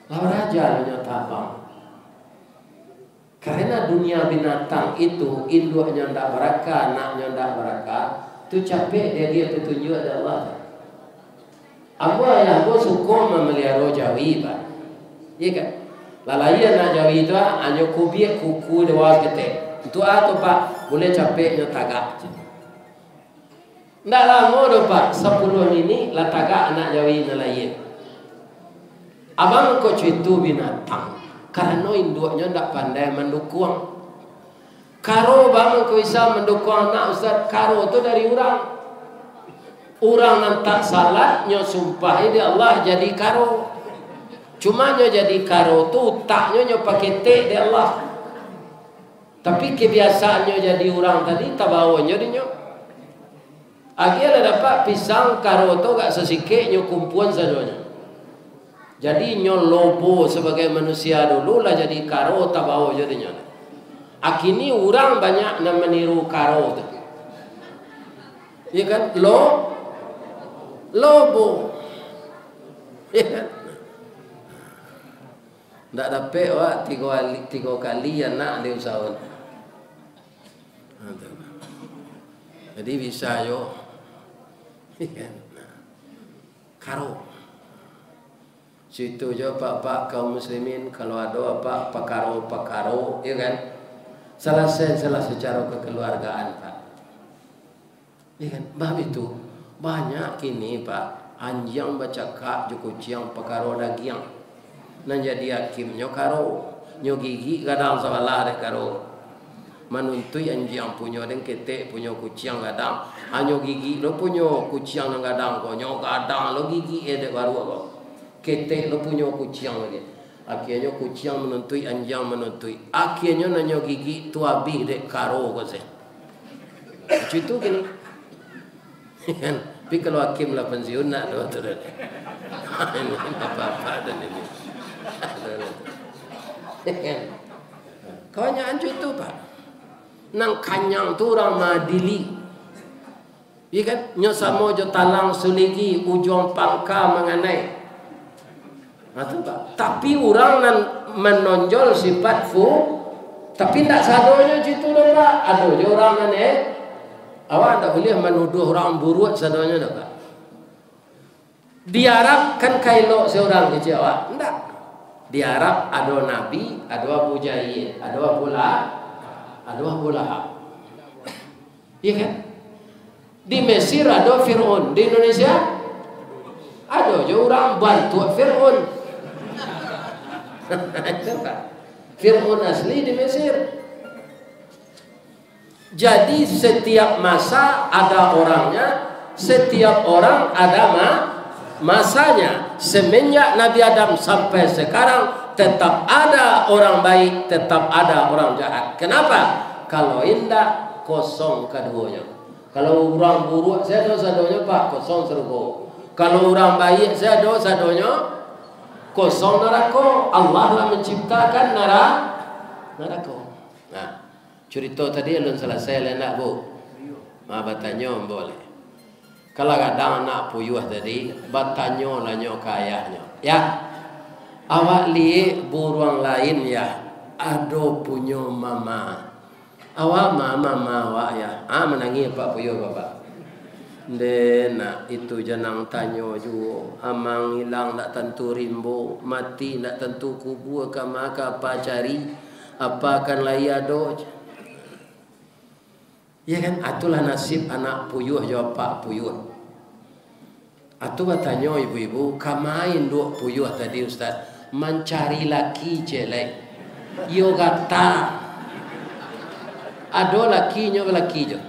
Lah raja nya tabang. Karena dunia binatang itu induknya ndak berakar, anaknya ndak berakar, tu capek dia petunjuk dari Allah. Aku ayah aku suka memelihara jawi pak, iya kan? Lalai anak jawi itu hanya kubiak kuku dewa ketek. Itu atau pak boleh capeknya tagak. Ndak lama do pak 10 ini lah tagak anak jawi nelayan. Abang kau cuitu binatang, karena induknya ndak pandai mendukung. Karo bang kau bisa mendukung anak ustaz karo itu dari orang. Orang nantak salat nyo sumpah di Allah jadi karo. Cuma nyo jadi karo tu taknya nyo pakai tek di Allah. Tapi kebiasaannya jadi orang tadi tabawonyo di nyo. Akhirnya dapat pisang karo tu gak sesikit nyo kumpuan sadonya. Jadi nyo lobo sebagai manusia dulu lah jadi karo tabawo jadi nyo. Akhirnya orang banyak nak meniru karo tu. Ya kan? Lobo. Ya. Ndak dapat wak 3 kali anak dia usahawan. Jadi bisa yo. Ya. Karo. Situ je pak kaum muslimin kalau ada apa pakaro, ya kan? Selesai secara kekeluargaan pak. Ya kan? Bah itu banyak kini pak anjang baca kak kucing pakaro dagiang nan jadi hakim nyo karo nyo gigi kadang salah ada karo manuntui anjang punya dan ketek punya kucing kadang anyo gigi lo punya kucing nang kadang ko nyo kadang lo gigi ada baru apa ketek lo punya kucing lagi akhirnya kucing menuntui anjang menuntui akhirnya nanyo gigi tu habis dek karo ko se itu kini kan tapi kalau hakim lah pensiun nak doa tu dah ini apa dan ini kawannya ancu itu pak nang kanyang tu orang madili iya kan nyosamo jo talang suligi ujung pangka mengenai itu pak tapi orang nan menonjol sifat tapi tak sadonya situ dah pak ada je orang nan awak tak boleh menuduh orang buruk sadanya dah pak. Di Arab kan kailok seorang kecil awak. Enggak. Di Arab ada Nabi, ada Abu Jahil, ada Abu Lahab. Iya kan? Di Mesir ada Fir'aun, di Indonesia ada je orang bantu Fir'aun. Fir'aun asli di Mesir. Jadi setiap masa ada orangnya, setiap orang ada masanya. Semenjak Nabi Adam sampai sekarang tetap ada orang baik, tetap ada orang jahat. Kenapa? Kalau indah kosong keduanya. Kalau orang buruk saya dosa-dosanya pak kosong surga. Kalau orang baik saya dosa-dosanya kosong neraka. Allah lah menciptakan neraka. Nah. Cerita tadi belum selesai lah nak bu. Bertanya boleh. Kalau kadang nak puyuh tadi, bertanya lah nyok ayahnya. Ya, awak lihat burung lain ya, ada punya mama, Awak mama awak ya. Menangi Pak Puyo Bapak. Nak itu janang tanyo juga. Amang hilang nak tentu rimbo, mati nak tentu kubur ka maka apa cari, apa akan layado. Ya kan, itulah nasib anak puyuh jawab Pak Puyuh. Atu bertanya ibu-ibu, kamain duk puyuh tadi Ustaz, mencari laki jelek. Yo kata, ada lakinya laki je.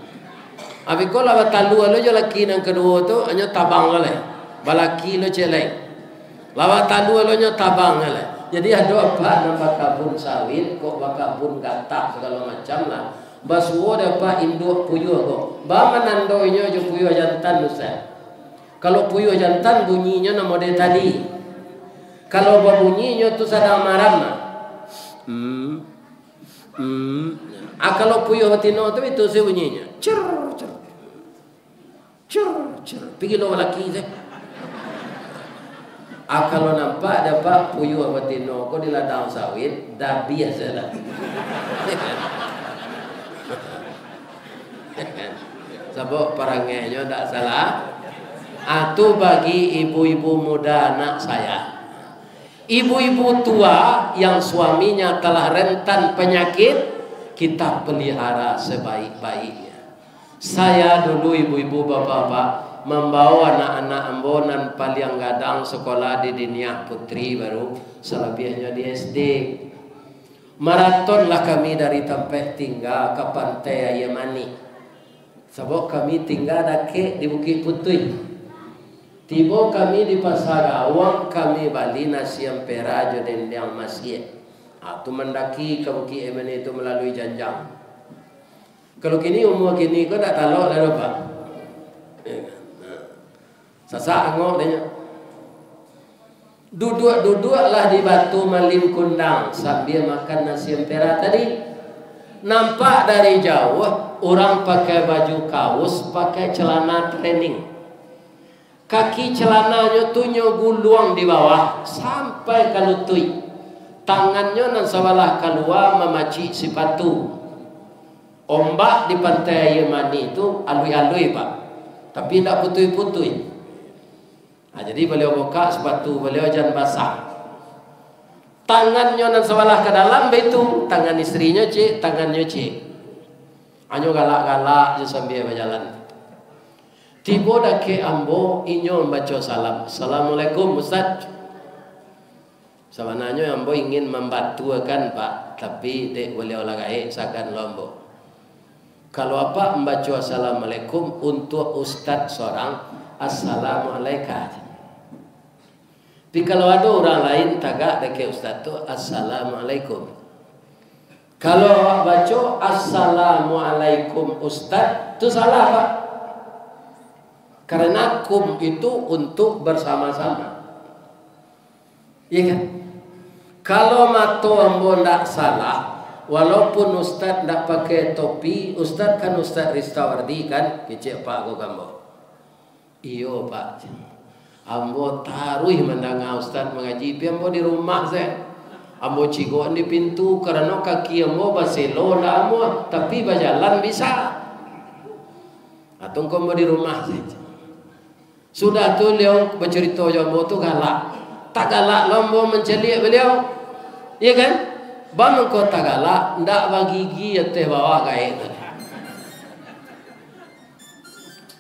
Abi ko la batalu lo jo laki nang kedua tu hanya tabang le. Balaki lo jelek. Lawa talu lo nya tabang le. Jadi ada apa nambah kabun sawit, kok bakabun gatak segala macam lah. Basuo dapat induk puyuh kok. Ba menandoinya jo puyuh jantan Ustaz. Kalau puyuh jantan bunyinya nama dia tadi. Kalau bunyinya tu sedang marah. Kalau puyuh betina tu itu si bunyinya. Cer cer. Cer cer. Pergi lo laki je. Kalau nampak dapat puyuh betina ko di ladang sawit, dah biasa dah. Sebab perangainya tak salah. Itu bagi ibu-ibu muda anak saya. Ibu-ibu tua yang suaminya telah rentan penyakit, kita pelihara sebaik-baiknya. Saya dulu ibu-ibu bapak-bapak membawa anak-anak ambonan paling gadang sekolah di Diniah Putri baru, selebihnya di SD. Maratonlah kami dari tempat tinggal ke pantai Yemani. Sebab kami tinggal dake di Bukit Putih. Tiba kami di Pasar Awang, kami balik nasi ampera jodoh yang masjid. Itu mendaki ke Bukit Yemani itu melalui janjang. Kalau kini umur kini kau tak tahu dah apa. Sasak angok dia. Duduk-duduklah di batu malim kundang sambil makan nasi ampera tadi. Nampak dari jauh orang pakai baju kaos, pakai celana training. Kaki celananya tu gulung di bawah sampai ke lutut. Tangannya nan sebelah keluar memacik sepatu. Ombak di pantai Yemani itu alui-alui Pak. Tapi tidak putui-putui. Jadi beliau buka sepatu, beliau jangan basah. Tangannya nan sebelah ke dalam itu tangan istrinya cik, tangannya cik. Hanya galak-galak je sambil berjalan. Tiba dah ke ambo inyo membaca salam. Assalamualaikum Ustaz. Sebenarnya ambo ingin membantukan Pak, tapi dek beliau lagai sakan lombo. Kalau apa membaca assalamualaikum untuk Ustaz seorang assalamualaikum. Tapi kalau ada orang lain tagak dek Ustaz tu assalamualaikum. Kalau baca assalamualaikum Ustaz tu salah Pak. Karena kum itu untuk bersama-sama. Iya kan? Kalau mato ambo ndak salah, walaupun Ustaz ndak pakai topi, Ustaz kan Ustaz Ristawardi kan, kecik Pak go gambo. Iyo Pak. Ambo taruh mendengar Ustaz mengaji, ambo di rumah saya. Ambo cigo di pintu karena kaki ambo baselo ndak ambo, tapi berjalan bisa. Atau ambo di rumah saya. Sudah tu beliau bercerita jambo tu galak. Tak galak lombo mencelik beliau. Iya kan? Bang kau tak galak, ndak bagi gigi teh bawah gaib.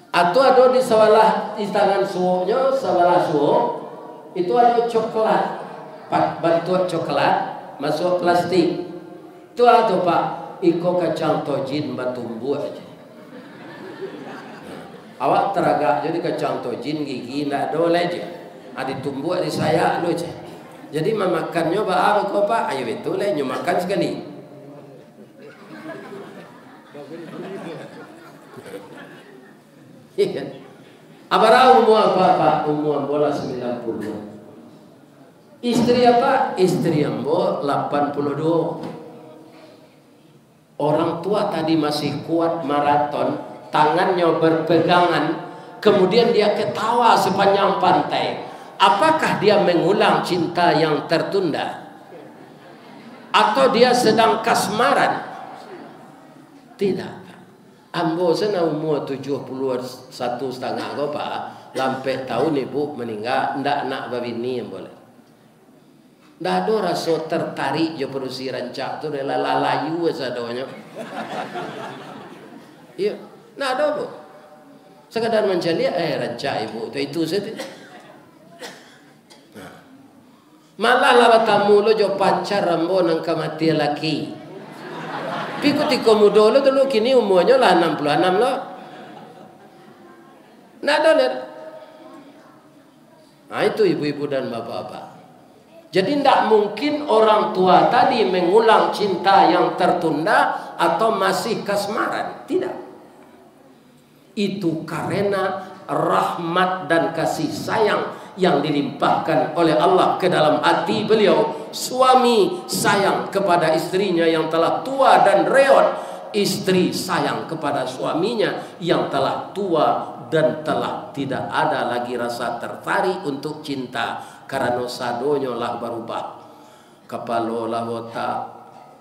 Atau ada di sebelah di tangan suonya, sebelah suo itu ada coklat. Bantuan coklat masuk plastik. Itu ada Pak, iko kacang tojin batumbu aja. Awak teragak jadi kacang tojin gigi nak ada lagi. Ada tumbuh di saya lo je. Jadi memakannya apa kau Pak? Ayo itu le makan sekali. Iya. Abara umur apa Pak? Umur bola 90. Istri apa? Istri ambo 82. Orang tua tadi masih kuat maraton. Tangannya berpegangan, kemudian dia ketawa sepanjang pantai. Apakah dia mengulang cinta yang tertunda? Atau dia sedang kasmaran? Tidak. Ambo sana umur 71,5 kau pak, lampai tahun ibu meninggal, ndak nak babini yang boleh. Ndak ada rasa tertarik jo produksi rancak tu, adalah lalayu sadonya. Iya, ndak ada bu. Sekadar mencari rancak ibu itu saja. Malah lawat tamu lo jo pacar rambo nang kematian laki. Piku tiko muda lo dulu kini umurnya lah 66 lo. Nada lihat. Nah itu ibu-ibu dan bapak-bapak. Jadi tidak mungkin orang tua tadi mengulang cinta yang tertunda atau masih kasmaran. Tidak. Itu karena rahmat dan kasih sayang yang dilimpahkan oleh Allah ke dalam hati beliau. Suami sayang kepada istrinya yang telah tua dan reot, istri sayang kepada suaminya yang telah tua dan telah tidak ada lagi rasa tertarik untuk cinta karena sadonyo lah berubah. Kepala lah botak,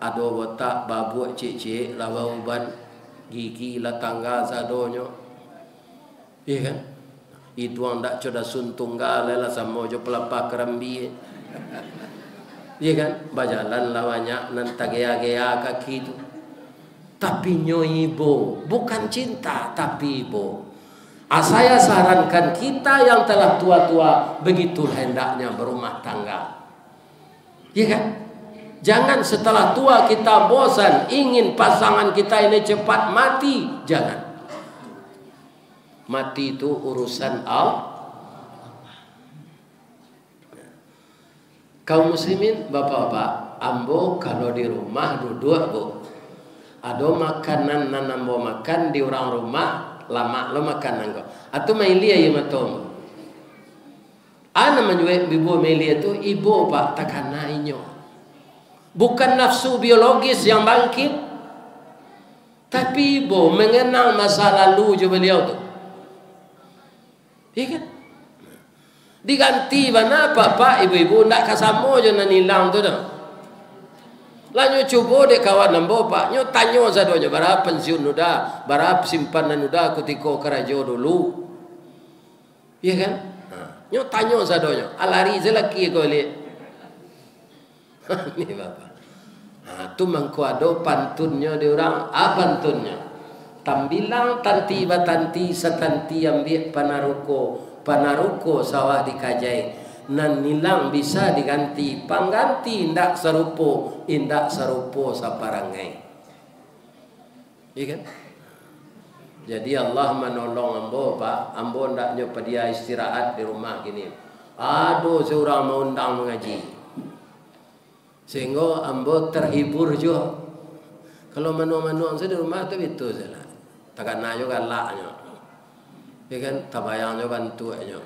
ado botak, babu cicik lah uban, gigi lah tangga sadonyo. Iya kan? Itu yang tak coba suntunggal lah sama jo pelapa kerambi. Iya kan? Bajalan lah banyak nanti gaya-gaya kaki itu. Tapi nyoibo bukan cinta tapi ibo. Saya sarankan kita yang telah tua-tua begitu hendaknya berumah tangga. Iya kan? Jangan setelah tua kita bosan ingin pasangan kita ini cepat mati. Jangan. Mati itu urusan Allah. Kaum muslimin, bapak-bapak, ambo kalau di rumah duduk bu, ada makanan nanambo makan di orang rumah lama lo makan nanggo. Atau mailia ya matom. Ana menjual ibu mailia itu ibu pak takanainya. Bukan nafsu biologis yang bangkit, tapi ibu mengenang masa lalu jo beliau tu. Iya kan? Diganti mana bapak ibu-ibu nak kasamo je nan hilang tu dah. Lanyo coba dek kawan nambo pak, nyo tanyo sadonya berapa pensiun udah, berapa simpanan udah kutiko kerajo dulu. Iya kan? Nyo tanyo sadonya, alari zelaki ko lihat. Ni bapak. Tu mangkuado pantunnya di orang, pantunnya. Tambilang tanti batanti satanti ambil panaruko sawah dikajai nan nilang bisa diganti pangganti indak serupo saparangai. Iya kan? Jadi Allah menolong ambo pak, ambo ndak nyoba dia istirahat di rumah gini. Aduh seorang mau undang mengaji, sehingga ambo terhibur juga. Kalau manu-manu saya di rumah tu itu saja. Takkan najo galaknya, ya kan? Tabayang jo bantuannya,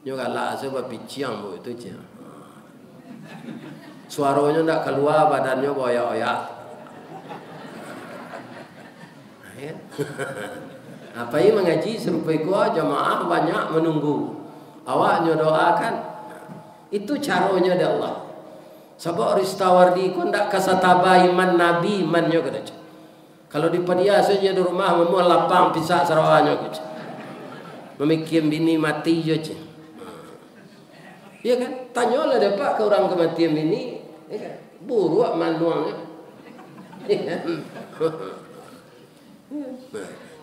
jo galak sebab piciang bu itu je. Suaranya tak keluar, badannya boyak-boyak. Apa ini mengaji serupa ikut jamaah banyak menunggu. Awaknya doakan. Itu caranya dari Allah. Sebab Ristawardi ku ndak kasataba iman nabi imannya kada. Kalau di padia saja di rumah memang lapang pisah sarawannya gitu. Memikir bini mati je. Iya kan? Tanyalah dapat ke orang kematian bini, ya kan? Buruk manuangnya. Iya kan?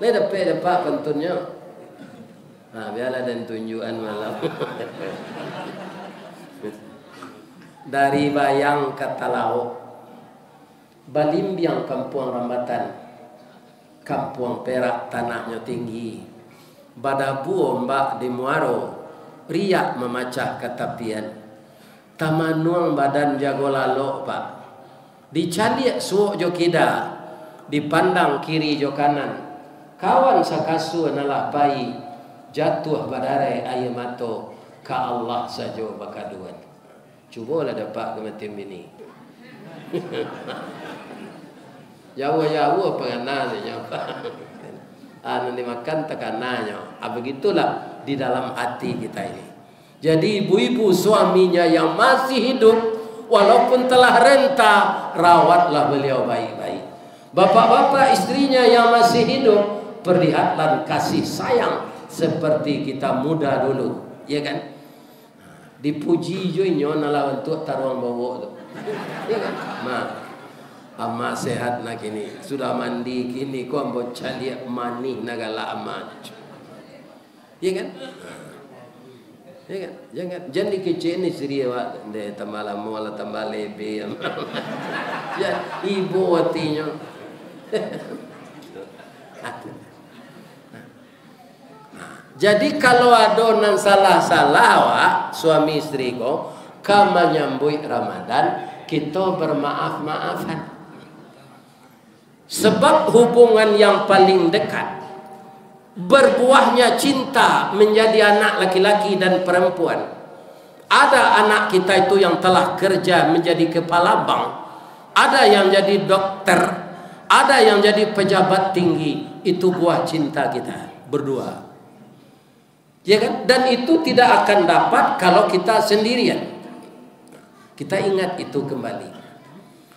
Nah, dapat pentunnya. Nah, biarlah dan tunjukan malam. Dari Bayang ke Talaho, Balimbiang Kampung Rambatan, Kampung Perak tanahnya tinggi, Badabu ombak di Muaro, riak memacah ketapian, Tamanuang badan jago lalok pak, dicaliak suok jo kida, dipandang kiri jo kanan, kawan sakasu nalah bayi, jatuh badare ayam mato, ka Allah saja bakaduan. Cubalah dapat kematian bini. Jawa-jawa pengenalnya anu dimakan tekanannya. Begitulah di dalam hati kita ini. Jadi ibu-ibu suaminya yang masih hidup walaupun telah renta, rawatlah beliau baik-baik. Bapak-bapak istrinya yang masih hidup, perlihatkan kasih sayang seperti kita muda dulu, ya kan? Dipuji joinyo nala untuk taruang bawa tu, ya kan? Ama sehat nak kini, sudah mandi kini, kau ambo cari manih nagala ama, ya kan? Ya kan? Jangan dikecil ni siri awak, deh tambah lama lah tambah lebih, ya ibu hatinya. Jadi kalau ada nan salah-salah awak suami istri ko kama nyambui Ramadan, kita bermaaf-maafan. Sebab hubungan yang paling dekat, berbuahnya cinta menjadi anak laki-laki dan perempuan. Ada anak kita itu yang telah kerja menjadi kepala bank, ada yang jadi dokter, ada yang jadi pejabat tinggi. Itu buah cinta kita berdua, ya kan? Dan itu tidak akan dapat kalau kita sendirian. Kita ingat itu kembali.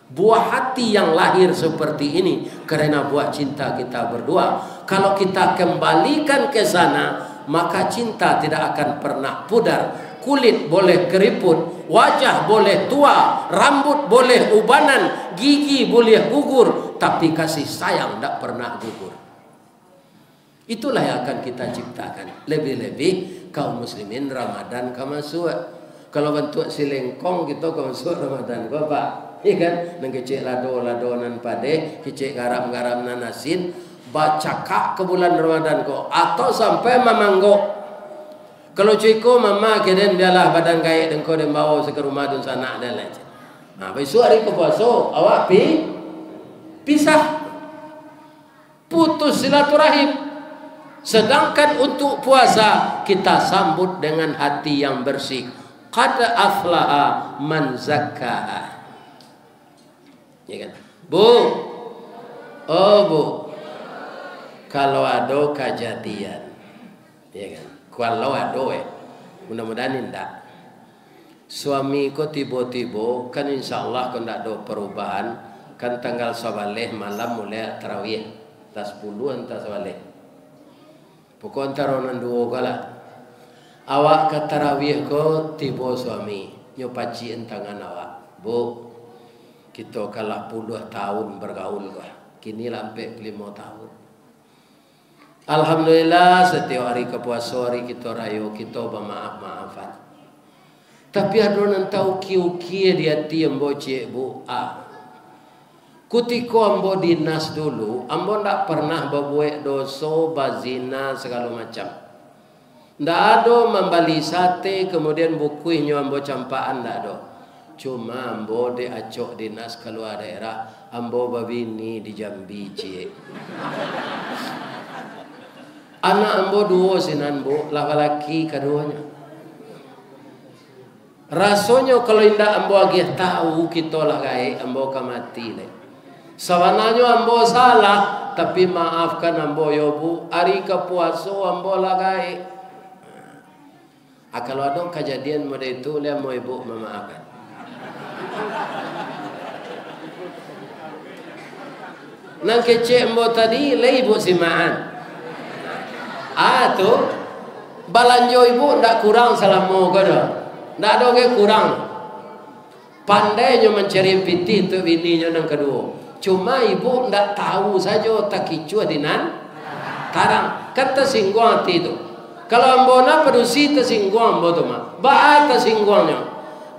Buah hati yang lahir seperti ini karena buah cinta kita berdua. Kalau kita kembalikan ke sana, maka cinta tidak akan pernah pudar. Kulit boleh keriput, wajah boleh tua, rambut boleh ubanan, gigi boleh gugur, tapi kasih sayang tidak pernah gugur. Itulah yang akan kita ciptakan. Lebih-lebih kaum muslimin Ramadan kamasuk. Kalau bentuk silengkong kita kamasuk Ramadan, Bapak. Iya kan? Nang kecik lado-ladonan pade, kecik garam-garam nanasin, baca kak ke bulan Ramadan ko, atau sampai mamanggo. Kalau cuiko mama keden biarlah badan gaya dengko dan bawa ke rumah dun sana dan lain. Nah, besok hari ke puasa, awak pisah, putus silaturahim. Sedangkan untuk puasa kita sambut dengan hati yang bersih. Qad aflaha man zakkaha. Ya kan? Bu. Oh, Bu. Kalau ada kejadian, ya kan? Kalau ada mudah-mudahan tidak. Suami ko tiba-tiba kan insyaallah ko ndak ada perubahan, kan tanggal 11 malam mulai tarawih. Tas 10 entah 11. Pokok taronan dua kala. Awak ke tarawih ko tiba suami nyopaci entangan awak. Bu, kita kalah 10 tahun bergaul ko. Kini sampai 5 tahun. Alhamdulillah setiap hari ke puasa hari kita rayo, kita bermaaf-maafan. Tapi ada orang tahu kiu-kiu dia tiam bocek Bu. Kutiko ambo dinas dulu, ambo ndak pernah berbuat dosa, bazina segala macam. Ndak ada membeli sate kemudian bukuinya ambo campaan ndak ada. Cuma ambo diacok dinas keluar daerah, ambo babini di Jambi cie. Anak ambo dua sinan Bu, laki-laki keduanya. Rasanya kalau indah ambo agih tahu kita lah gai ambo kamati le. Sawananya ambo salah, tapi maafkan ambo yo Bu. Hari ke puasa ambo lagai. Kalau ada kejadian model itu, dia mau ibu memaafkan. Nang kecek ambo tadi, le ibu simaan. Tu balanjo ibu ndak kurang selama kada. Ndak ada ke kurang. Pandainya mencari piti untuk bininya nang kedua. Cuma ibu ndak tahu saja tak kicua dinan tarang. Kata singgung hati itu. Kalau ambona perusi tersinggung ambo tu mah. Ba tersinggungnya.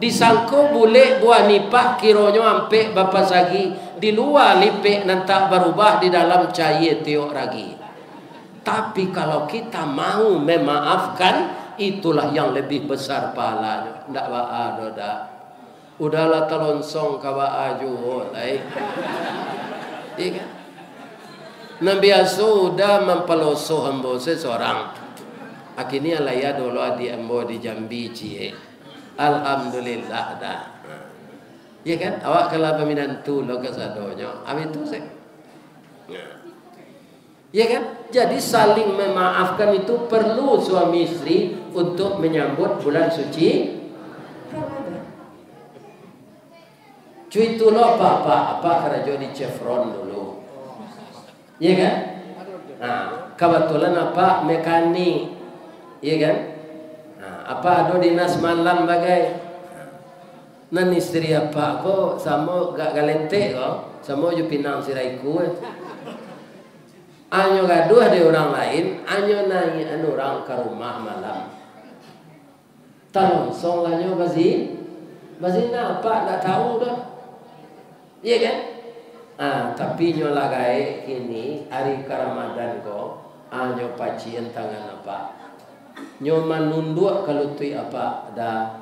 Disangko boleh buah nipah kironyo ampe bapa sagi di luar lipek nanti berubah di dalam cair tiok ragi. Tapi kalau kita mau memaafkan, itulah yang lebih besar pahalanya. Ndak ada dah. Udahlah telonsong kawa ajuh lai. Iya kan? Nabi sudah mempelosoh ambo seseorang. Akhirnya laya dulu adik ambo di Jambi cie. Alhamdulillah dah. Iya kan? Awak kalau peminat tu lo kesadonya. Amin tu saya. Ya kan? Jadi saling memaafkan itu perlu suami istri untuk menyambut bulan suci Ramadan. Cuy itu lo apa kerja di Chevron dulu. Iya kan? Nah, kebetulan apa mekanik, iya kan? Nah, apa ada dinas malam bagai. Nan istri apa kok sama gak galente kok, sama ju pinang siraiku. Anyo gaduh ada orang lain, anyo nanya orang ke rumah malam. Talongsong lanyo bazina apa tak tahu dah. Iya kan? Tapi nyo lagai kini hari ke Ramadan kok, anyo pacien tangan apa? Nyo manunduk kalau tu apa dah.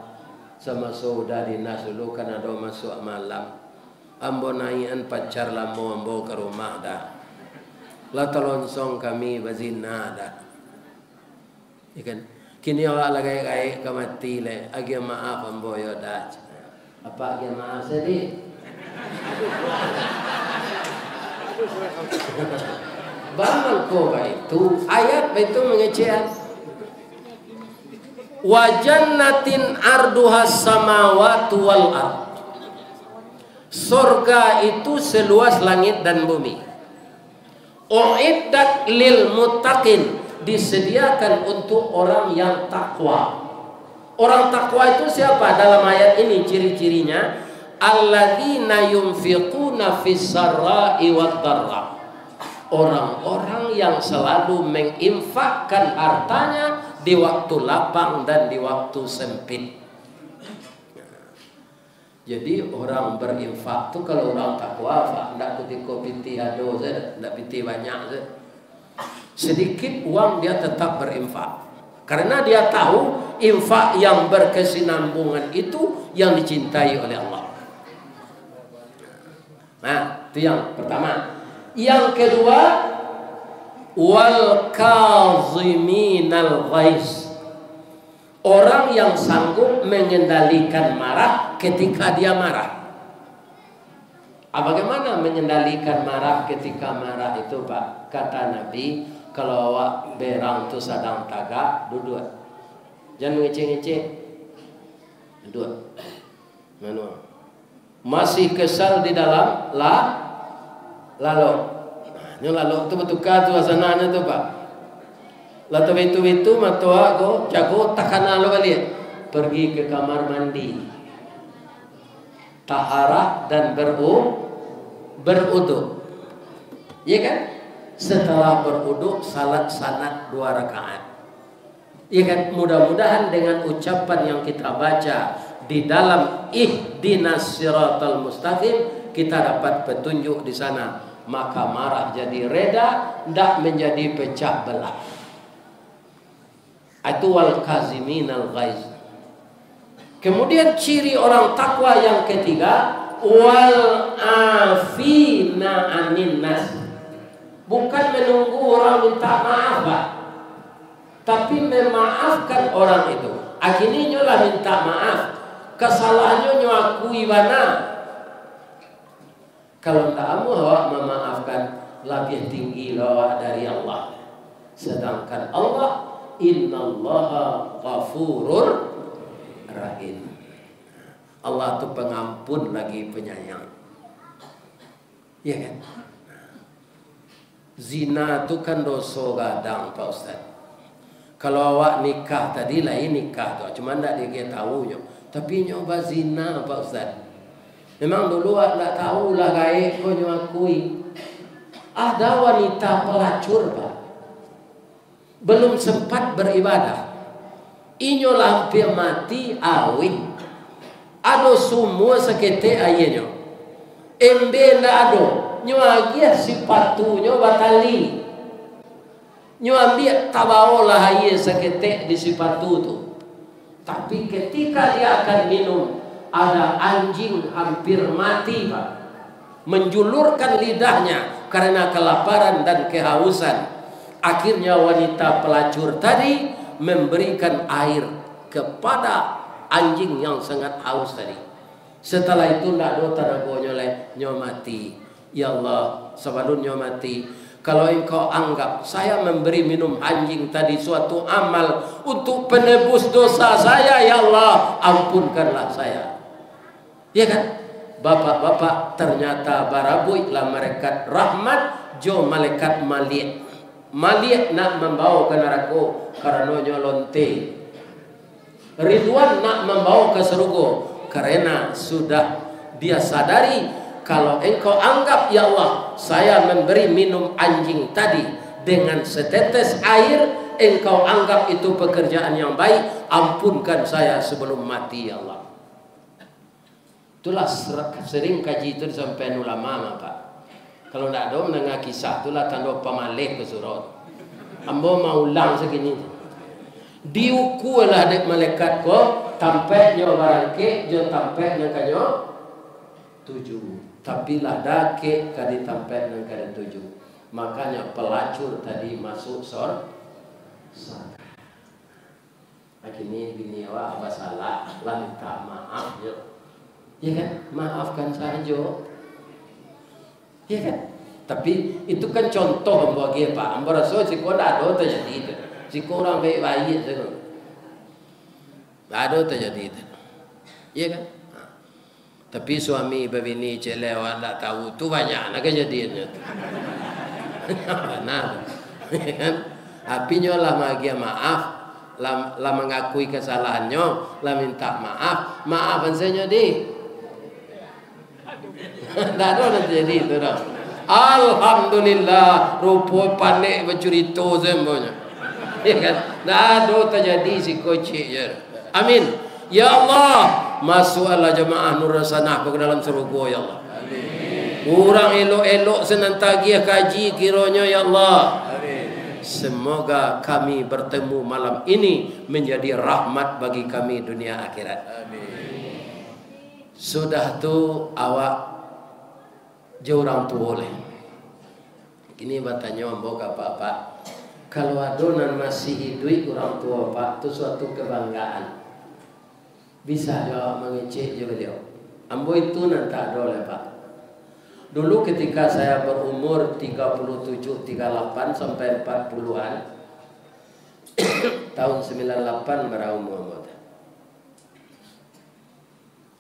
Sama saudara dinas dulu kan ada masuk malam ambo naian pacar lamo ambo ke rumah dah la talonsong kami bazina dah ikan kini awak lagi kai kamati le agi maaf ambo yo dah apa agi maaf sedih bangun ko itu ayat itu mengecehan wa jannatin arduhas samawati wal ard. Surga itu seluas langit dan bumi. Uiddat lil muttaqin, disediakan untuk orang yang takwa. Orang takwa itu siapa? Dalam ayat ini ciri-cirinya alladzina yunfiquna fis sarra'i wad dharra. Orang-orang yang selalu menginfakkan hartanya di waktu lapang dan di waktu sempit. Jadi orang berinfak tu kalau orang takwa, tidak ketika piti ado saja, tidak piti banyak saja. Sedikit uang dia tetap berinfak, karena dia tahu infak yang berkesinambungan itu yang dicintai oleh Allah. Nah, itu yang pertama. Yang kedua, wal kaziminal ghaiz. Orang yang sanggup mengendalikan marah ketika dia marah. Bagaimana mengendalikan marah ketika marah itu, Pak? Kata Nabi, kalau awak berang tu sedang tagak, duduk. Jangan ngece-ngece. Duduk. Mana? Masih kesal di dalam lalu. Nyo lalu tu bertukar tu asananya tu, Pak. Lalu itu matua go jago takana lo balik. Pergi ke kamar mandi. Taharah dan berudu. Iya kan? Setelah berudu salat sanad 2 rakaat. Iya kan? Mudah-mudahan dengan ucapan yang kita baca di dalam ihdinas siratal mustaqim kita dapat petunjuk di sana, maka marah jadi reda, tidak menjadi pecah belah. Itu wal kaziminal ghaiz. Kemudian ciri orang takwa yang ketiga, wal afina anin nas. Bukan menunggu orang minta maaf, Pak, tapi memaafkan orang itu. Akhirnya nyolah minta maaf, kesalahannya nyakui bana. Kalau tak kamu awak memaafkan, lebih tinggi awak dari Allah. Sedangkan Allah, innallaha ghafurur rahim. Allah itu pengampun lagi penyayang. Iya kan? Zina itu kan dosa gadang, Pak Ustaz. Kalau awak nikah tadi lain nikah tu, cuma tak dia tahu nyo. Tapi nyoba zina, Pak Ustaz. Memang dulu awak tak tahu lah gaib kau nyakui. Ada wanita pelacur, Pak. Belum sempat beribadah. Inyo hampir mati awih. Ado semua sekete ayenyo. Embe ndak ado. Nyo agia sipatunya batali. Nyo ambil tabaolah aye sekete di sipatu tu. Tapi ketika dia akan minum, ada anjing hampir mati, Pak. Menjulurkan lidahnya karena kelaparan dan kehausan. Akhirnya wanita pelacur tadi memberikan air kepada anjing yang sangat haus tadi. Setelah itu tidak ada tanagonya nyo mati. Ya Allah, sebelum nyo mati, kalau engkau anggap saya memberi minum anjing tadi suatu amal untuk penebus dosa saya, ya Allah, ampunkanlah saya. Ya kan? bapak-bapak ternyata barabui lah malaikat rahmat jo malaikat maliak. Maliak nak membawa ke neraka karena lonte. Ridwan nak membawa ke surga karena sudah dia sadari kalau engkau anggap ya Allah saya memberi minum anjing tadi dengan setetes air, engkau anggap itu pekerjaan yang baik, ampunkan saya sebelum mati ya Allah. Itulah sering kaji itu disampaikan ulama Pak. Kalau tidak ada mendengar kisah itulah tanda pamalek ke surat. Ambo mau ulang segini. Diuku lah dek malaikat ko tampai nyo barangke jo tampai nang kanyo 7. Tapi lah dake kadi tampai nang kanyo 7. Makanya pelacur tadi masuk surga. Akhirnya bini awak apa salah lah minta maaf yo. Ya kan, maafkan saja. Ya kan? Tapi itu kan contoh bagi Pak. Ambo rasa si kau dah ada terjadi itu. Si kau orang baik-baik tu. Ada terjadi itu. Ya kan? Tapi suami berbini celewa tak tahu tu banyak nak kejadiannya. Benar. Ya kan? Apinya lah magia maaf, lah mengakui kesalahannya, lah minta maaf. Maafan saja di. Tak ada nanti jadi itu dah. Alhamdulillah, rupa panik bercerita semuanya. Ya kan? Tak ada terjadi si kocik je. Amin. Ya Allah, masuklah jemaah Nur Rasanah ke dalam surga ya Allah. Amin. Orang elok-elok senantiasa kaji kiranya ya Allah. Amin. Semoga kami bertemu malam ini menjadi rahmat bagi kami dunia akhirat. Amin. Sudah tu awak jauh orang tua oleh. Ini bertanya mbok apa-apa. Kalau adonan masih hidup orang tua Pak, itu suatu kebanggaan. Bisa jawab mengecek juga beliau. Ambo itu nanti ada oleh Pak. Dulu ketika saya berumur 37, 38 sampai 40-an, tahun 98 berumur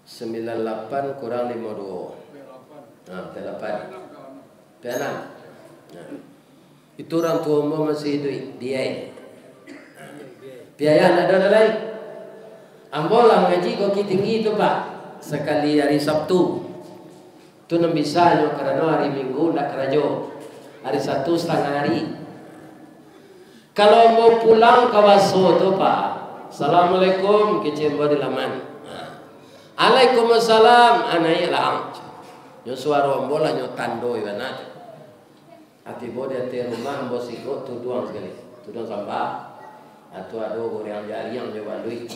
98 kurang 52. Nah, 8. P6. Nah, itu orang tua masih hidup dia. Biaya tidak ada lain. Ambo lah mengaji koki tinggi itu Pak. Sekali hari Sabtu. Itu nem bisa karena hari Minggu tidak kerajo. Hari Sabtu setengah hari. Kalau mau pulang ke Waso tu Pak. Assalamualaikum kecembo di laman. Waalaikumsalam anai lang. Yo suara bola nyo tando ibanat. Ati bo dia te rumah bo siko tuduang sekali. Tuduang sampah. Atau ada goreng jari yang coba lui.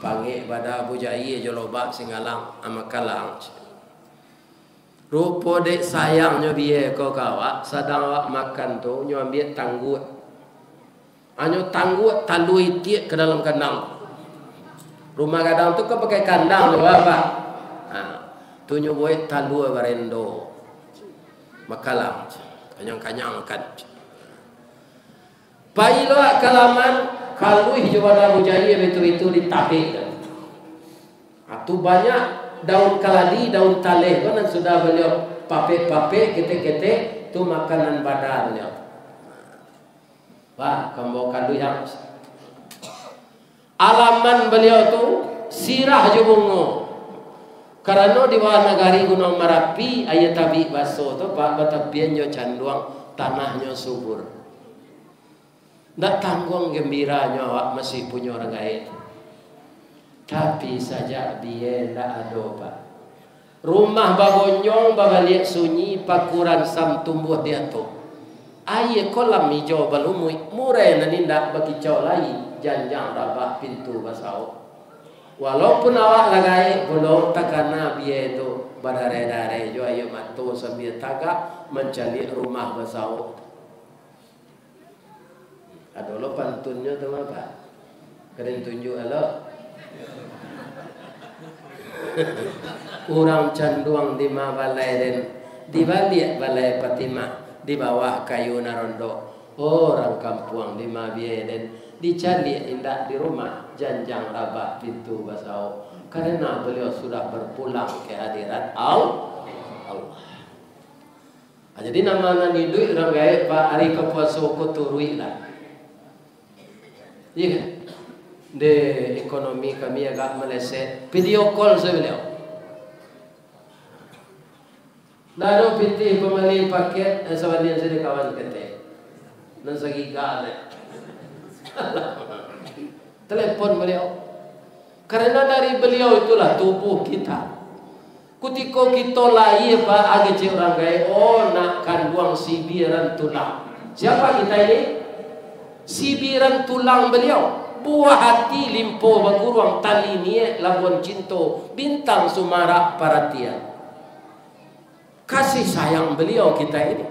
Pange pada bujai jo lobak singalang amakalang. Rupo dek sayang nyo biye ko kawa sadang awak makan tu nyo ambil tangguh. Anyo tangguh talui tiek ke dalam kandang. Rumah kadang tu kau pakai kandang tu apa? Tunjuk buat talua barendo, makalang, kanyang-kanyang kan. Baiklah kalaman kalau hijau pada bujaya itu ditapik. Atau banyak daun kaladi, daun taleh kan sudah beliau pape-pape, kete-kete tu makanan badan beliau. Wah, kamu kalau yang alaman beliau tu sirah jubungo. Karena di bawah negari Gunung Merapi ayat tabi baso tu Pak batapian yo canduang tanahnya subur. Ndak tanggung gembiranya awak masih punya orang gaib. Tapi saja dia ndak ada Pak. Rumah babonyong babaliak sunyi pakuran sam tumbuh dia tu. Aye kolam hijau balumui murai nanindak bagi cau lai janjang rabah pintu basau. Walaupun awak lagai belum takana biaya itu badare-dare jo ayo matu sambil tagak mencari rumah basau. Ada lo pantunnya tu apa? Keren tunjuk alo. Orang canduang di balai dan di balik balai Fatimah di bawah kayu narondo. Orang kampung di Mabie dan dicari indah di rumah janjang rabah pintu basau Karena beliau sudah berpulang ke hadirat Allah. Jadi nama duit orang gaya Pak hari kepuaso ko turui lah. Iya kan? De ekonomi kami agak meleset. Video call saya beliau. Lalu pitih pembeli paket sabadian saya kawan kete. Nan sagiga le. Telepon beliau. Karena dari beliau itulah tubuh kita. Kutiko kita lahir Pak age orang gaya nak kandung sibiran tulang. Siapa kita ini? Sibiran tulang beliau. Buah hati limpo baguruang tali nie labuan cinto bintang sumara paratia. Kasih sayang beliau kita ini.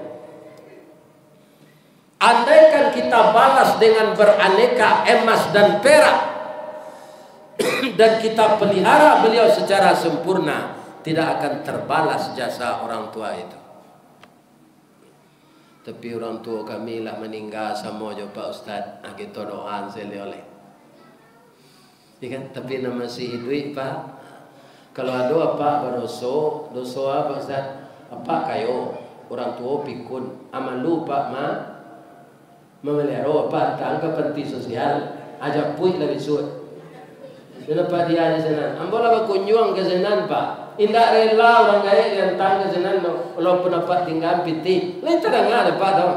Andaikan kita balas dengan beraneka emas dan perak dan kita pelihara beliau secara sempurna, tidak akan terbalas jasa orang tua itu. Tapi orang tua kami lah meninggal sama je Pak Ustaz. Kita doaan saya oleh. Ikan tapi nama si hidup Pak. Kalau ada apa berdosa, dosa apa Ustaz? Apa kayo orang tua pikun amal lupa memelihara apa tangga panti sosial ajak puik lebih suat. Kenapa dia di sana? Ambola berkunjung ke sana Pak. Indah rela orang kaya yang tangga sana walaupun dapat tinggal piti. Lain tak ada Pak tahu.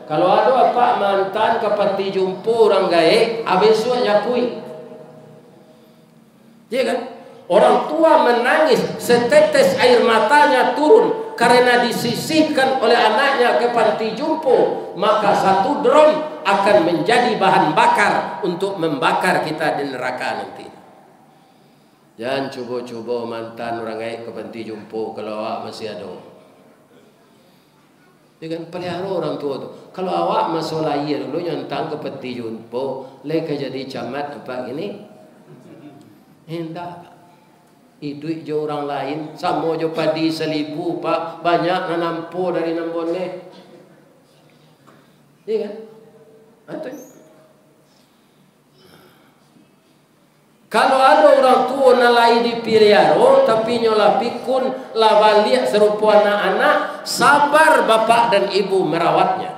Kalau ada apa mantan kapati jumpa orang kaya, habis suat nyapui. Iya kan? Orang tua menangis, setetes air matanya turun karena disisihkan oleh anaknya ke panti jumpo, maka satu drum akan menjadi bahan bakar untuk membakar kita di neraka nanti. Jangan coba-coba mantan orang baik ke panti jumpo kalau awak masih ada. Ya kan, pelihara orang tua tu. Kalau awak masuk lahir dulu nyantang ke panti jumpo, leka jadi camat apa ini? Hendak. Hidup je orang lain sama je padi 1000 Pak, banyak nampo dari nambone. Iya kan? Atau kalau ada orang tua nalai di piriaro tapi nyola pikun lah balik serupa anak-anak, sabar bapak dan ibu merawatnya.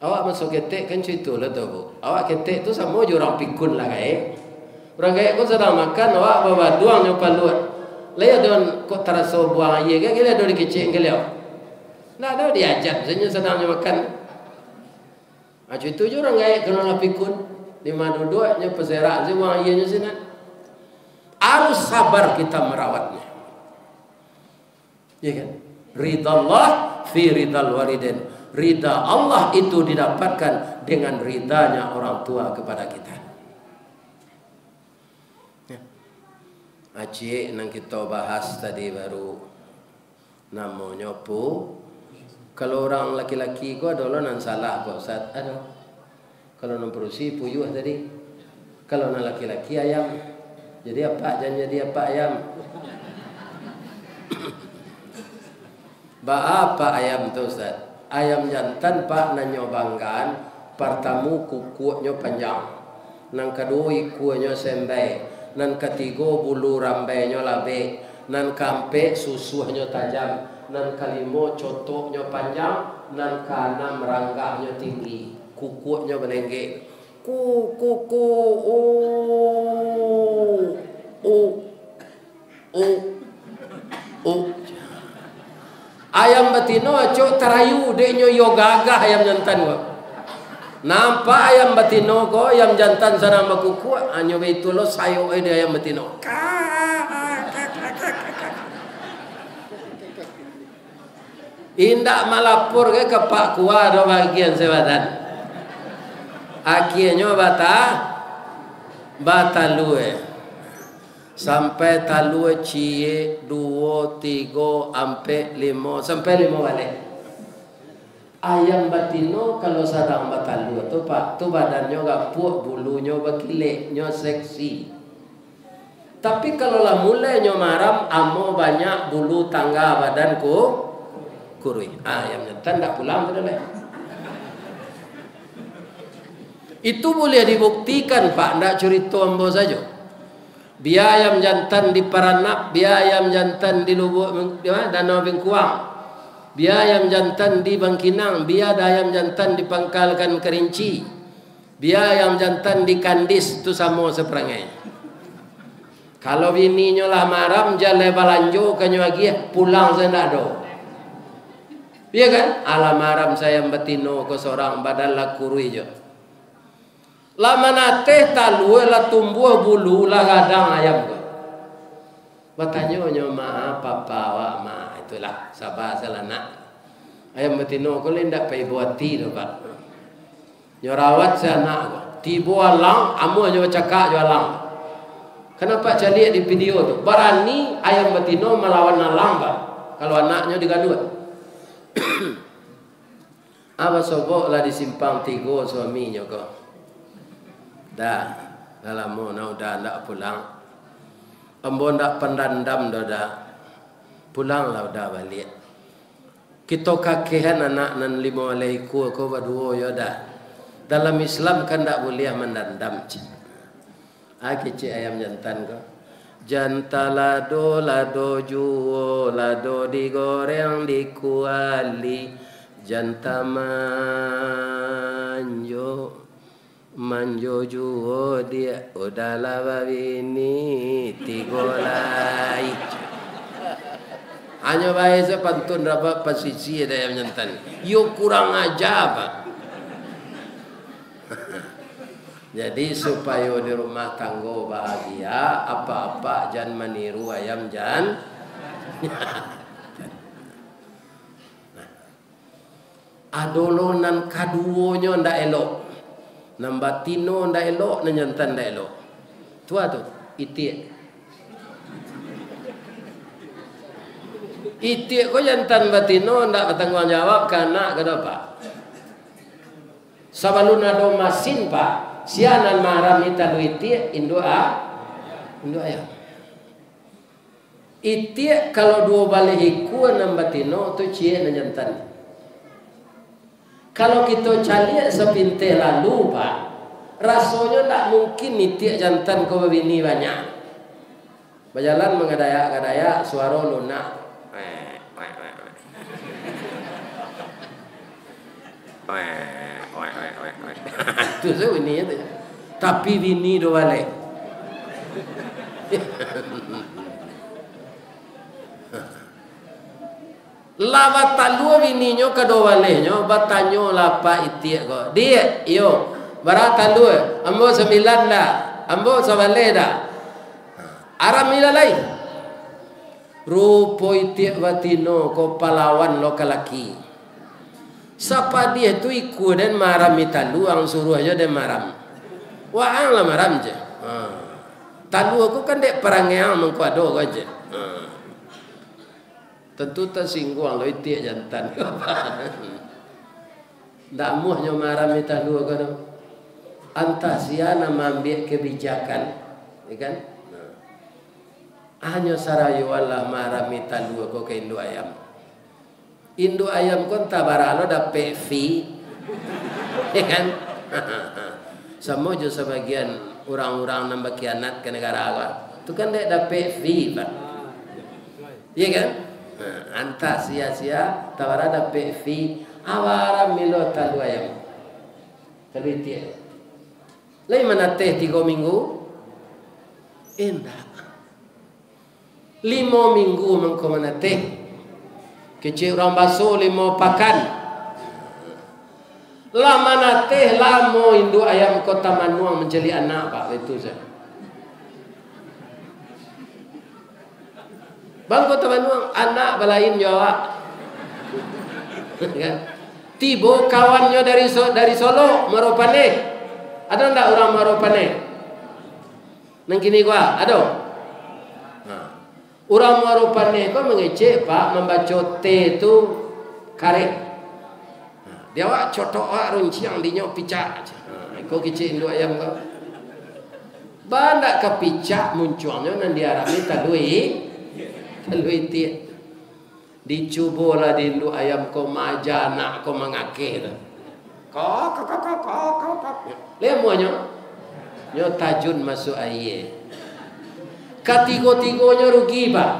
Awak masuk ketek kan cerita lah tu Bu. Awak ketek tu sama je orang pikun lah kayak. Orang kaya kau sedang makan, awak bawa duang nyopa luat. Laya don kau terasa buang air ke? Kira don dikecik ke liau. Nah, dah diajar. Sebenarnya sedang makan. Macam itu je orang kaya kena lapikun. Di mana duduk nyopa serak, je buang airnya sini. Harus sabar kita merawatnya. Ya kan? Ridha Allah fi ridal walidin. Ridha Allah itu didapatkan dengan ridhanya orang tua kepada kita. Acik yang kita bahas tadi baru namanya pu. Kalau orang laki-laki ko adalah nan salah Pak Ustaz. Ada. Kalau nan perusi puyuh tadi. Kalau nan laki-laki ayam. Jadi apa? Jangan jadi apa ayam. Apa ayam tu Ustaz? Ayam jantan Pak nanyo banggan, pertama kukunya panjang. Nang kedua ikunya sembei. Nan ketiga bulu rambainya labe, nan kampe susuhnya tajam, nan kalimo cotoknya panjang, nan kaenam ranggahnya tinggi, kukunya belengge. Ayam batino acok terayu denyo yo gagah ayam jantan gua. Nampak ayam batino ko, ayam jantan sarang bakuku, anyo itu lo sayo ide ayam batino. Indak malapur ke Pak Kuah do bagian sebatan. Akhirnya bata lue. Sampai talue cie 2, 3, sampai 5 balik. Ayam batino kalau sarang batalu tu Pak, tu badannya gapuk, bulunya bakileknya seksi. Tapi kalau lah mulainya maram, amo banyak bulu tangga badanku kurui. Ayam jantan tak pulang tu dah. Itu boleh dibuktikan Pak, ndak cerita ambo saja. Biar ayam jantan di Paranak, biar ayam jantan di Lubuk Danau Bengkuang, biar ayam jantan di Bangkinang, biar ada ayam jantan di Pangkalkan Kerinci, biar ayam jantan di Kandis, itu sama seperangai. Kalau bininya lah maram jalan balanjo kanyo lagi pulang saya ndak ada. Iya kan? Ala maram saya betino ke seorang badan la kurui jo. Lama nate talue la tumbuh bulu la gadang ayam ko. Batanya nyo ma papa wa ma itulah sabar selana. Ayam betino ko lendak pai buati do Pak. Nyo rawat sana ko. Tibo alang amu nyo cakak jo alang. Kenapa cari di video tu? Berani ayam betino melawan alang Pak. Kalau anaknya digaduh. Apa sobok lah di simpang tiga suaminya kok. Dah, lama nak udah ndak pulang. Ambo ndak pendandam dah. Pulang lah udah balik. Kita kakehan anak nan 5 alaiku ko berdua ya dah. Dalam Islam kan ndak boleh mendandam. Cik ayam jantan ko. Jantala lado juo lado digoreng dikuali janta manjo juo dia udahlah babini tigolai. Hanya baik sepantun dapat posisi ada ayam jantan. Yo kurang aja Pak. Jadi supaya di rumah tangga bahagia, apa-apa jangan meniru ayam jantan. Adolonan kaduonyo ndak elok. Nambatino ndak elok, nanyantan ndak elok. Tua tu, itik. Itik ko jantan batino ndak bertanggung jawab kana kada Pak. Sabalun ado masin Pak. Sianan maram ita duiti indo ayam. Itik kalau dua balik iku nambatino tu cie nanyantan. Kalau kita cari sepintai lalu Pak, rasanya tak mungkin itik jantan kau bini banyak. Berjalan mengadayak-adayak suara lunak. Itu saya bini itu. Tapi bini do balik. Lava talua bininya kado balenya batanyo lapa itik ko. Dia yo barata talua ambo 9 dah. Ambo sabale dah. Aram milalai. Rupo itik batino ko palawan lo kalaki. Siapa dia tu ikut dan maram italu ang suruh aja dan maram. Wah lah maram je. Talu aku kan dek perang yang mengkuado aja. Tentu tersinggung lo itik jantan. Ndak muhnya maram italu kan. Antasia nama ambil kebijakan, kan? Hanya sarayu Allah maram italu aku ke Indo ayam. Indo ayam kon tabaralo dapat fee, ya kan? Sama je sebagian orang-orang nambah kianat ke negara awak. Tu kan dia dapat fee, Pak. Ya kan? Anta sia-sia tabaralo dapat fee, awara milo talu ayam. Talu dia. Lai mana teh 3 minggu? Endak. 5 minggu mengko mana teh? Kecil orang basuh 5 pakan. Lama nateh lamo induk ayam kota manuang menjadi anak Pak itu saya. Bang kota manuang anak balain Jawa. Kan? Tibo kawannya dari Solo Maropane. Ada ndak orang Maropane? Nang kini gua, ada. Orang Marupane kau mengecek Pak membaca T itu karek. Dia wak cotok wak runciang dinyok picak. Kau kecek induk ayam kau. Bandak kepicak munculnya nan diarami talui tiak. Dicubolah di induk ayam kau maja anak kau mengakeh. Lemonyo nyo tajun masuk air. Ketiga-tiganya rugi pak.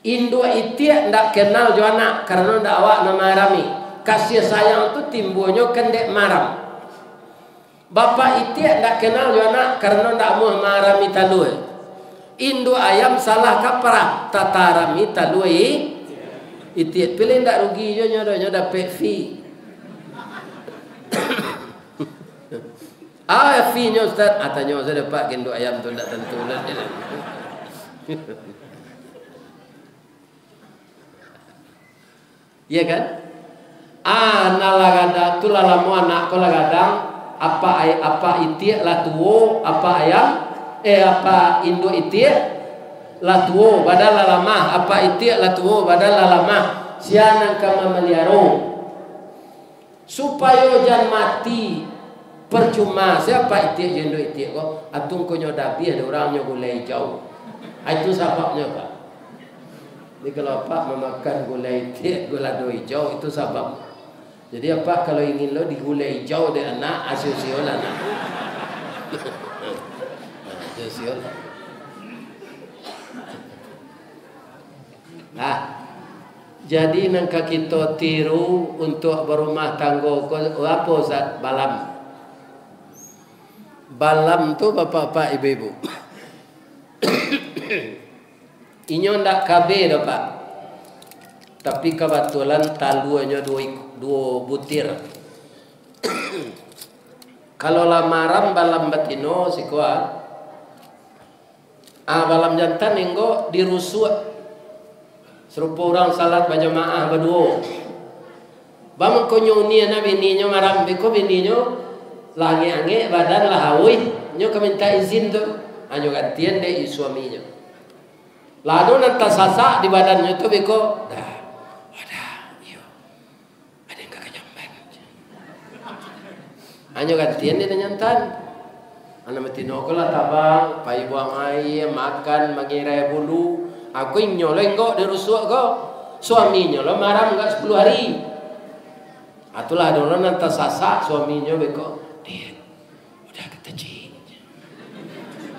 Induk itiak ndak kenal jo anak karena ndak awak nama rami. Kasih sayang tu timbulnya kendek maram. Bapak itiak ndak kenal jo anak karena ndak mau marami talui. Induk ayam salah kaprah tatarami talui. Itiak pilih ndak rugi jo nyo dapat fee. Fee nya Ustaz, atanya saya dapat induk ayam tu ndak tentu lah. Iya kan? Nalagada tu lalamu anak ko lagadang apa itik lah tuo apa ayam apa induk itik lah tuo badal lalama apa itik lah tuo badal lalama sianan kama meliaro supaya jangan mati percuma siapa itik induk itik ko atung ko nyodabi ada orangnya gulai jauh itu sebabnya Pak. Jadi kalau Pak memakan gula hijau itu sebab. Jadi apa kalau ingin lo di gula hijau de anak asosial anak. Asosial. Jadi nangka kita tiru untuk berumah tangga apa Ustaz? Balam. Balam tu bapak-bapak ibu-ibu. Inyo ndak kabe dah Pak. Tapi kebetulan taluannya dua butir. Kalau lamaram balam batino si kuat. Balam jantan enggo dirusuk. Serupa orang salat berjamaah berdua. Bang konyo ni na bininya maram beko bininya langi-angi badan lah hawi. Nyo minta izin tu. Anyo gantian deh suaminya. Lalu nanti sasak di badannya tu beko dah iyo ada yang kagak jamban hanya gantian dia nyantan anak metino kala tabang pai buang air makan mengirai bulu aku nyoleng kok dirusuk kok suaminya lo marah enggak 10 hari atulah dulu nanti sasak suaminya beko dia udah ketecing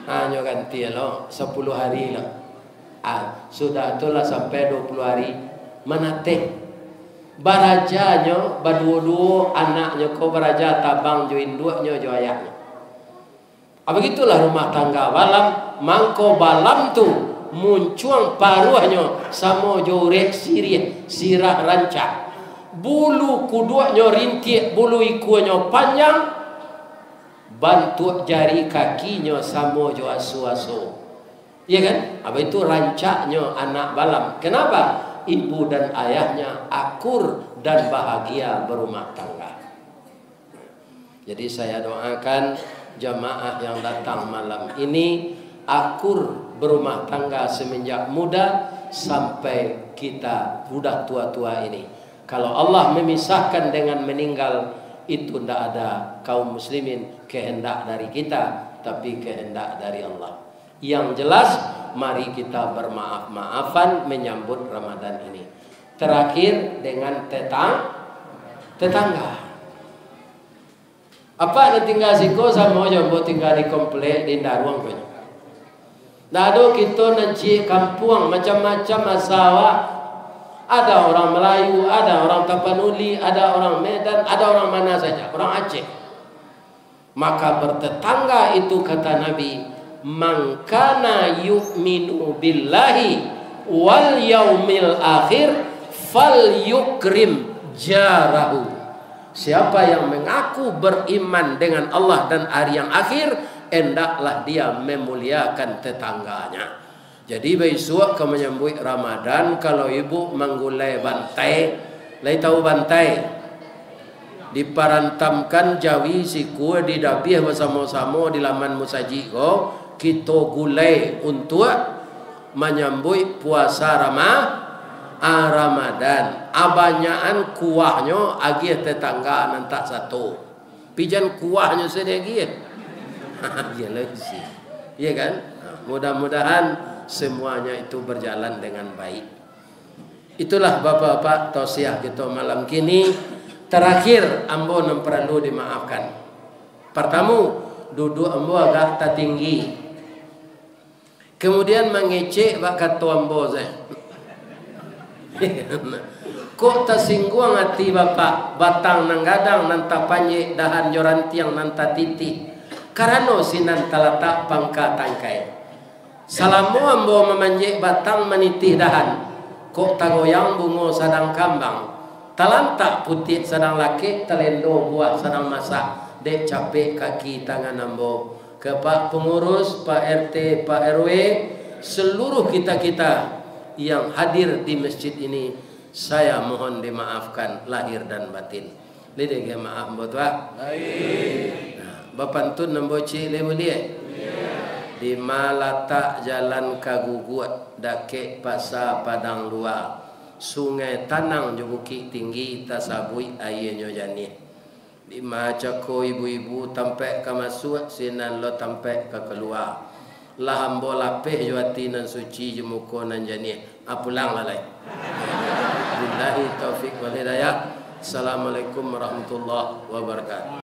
hanya gantian lo 10 hari lah. Sudah itulah sampai 20 hari menate barajanya berdua-dua anaknya ko baraja tabang jo induknya jo ayahnya. Begitulah rumah tangga balam mangko balam tu muncul paruhnya sama jo rek sirah rancak bulu kuduanya rintik bulu ikunya panjang bantu jari kakinya sama jo asu-asu. Iya kan? Apa itu rancaknya anak balam. Kenapa? Ibu dan ayahnya akur dan bahagia berumah tangga. Jadi saya doakan jamaah yang datang malam ini akur berumah tangga semenjak muda sampai kita sudah tua-tua ini. Kalau Allah memisahkan dengan meninggal itu tidak ada kaum muslimin kehendak dari kita, tapi kehendak dari Allah. Yang jelas mari kita bermaaf-maafan menyambut Ramadan ini. Terakhir dengan tetangga. Apa yang tinggal siko sama jombo tinggal di komplek di Daruang punya. Lalu kita nanti kampung macam-macam masalah. Ada orang Melayu, ada orang Tapanuli, ada orang Medan, ada orang mana saja, orang Aceh. Maka bertetangga itu kata Nabi, man kana yu'minu billahi wal yaumil akhir falyukrim jarahu. Siapa yang mengaku beriman dengan Allah dan hari yang akhir, hendaklah dia memuliakan tetangganya. Jadi besok ke menyambut Ramadan, kalau ibu menggulai bantai, lai tahu bantai, diparantamkan jawi siku di dapih bersama-sama di laman musaji ko. Kita gulai untuk menyambut puasa Ramadan. Abanyaan kuahnya agih tetangga nantak satu. Pijan kuahnya sedikit. Ya lagi. Iya kan? Mudah-mudahan semuanya itu berjalan dengan baik. Itulah bapak-bapak tausiah kita malam kini. Terakhir ambo yang perlu dimaafkan. Pertama, duduk ambo agak tertinggi. Kemudian mengecek bak kata ambo saya. Kok tersinggung hati bapak, batang nang gadang nanta panjek dahan jorantiang nanta titi. Karena sinan talatak pangka tangkai. Salamu ambo memanjek batang menitih dahan. Kok tagoyang bungo sadang kambang. Talantak putih sedang laki, telendo buah sedang masak. Dek capek kaki tangan ambo. Ke Pak Pengurus, Pak RT, Pak RW, seluruh kita-kita yang hadir di masjid ini, saya mohon dimaafkan lahir dan batin. Lede ke maaf buat Pak. Bapak Tun nemboci lemulie. Di Malata jalan Kagugut, dake pasar Padang Luar. Sungai Tanang jubuki tinggi tasabui ayenyo jani. Di macako ibu-ibu tampe ke masuk sinan lo tampe ke keluar. Lahambo lapeh juati nan suci jemuko nan jani. Apulang lalai. Billahi taufik wal hidayah. Assalamualaikum warahmatullahi wabarakatuh.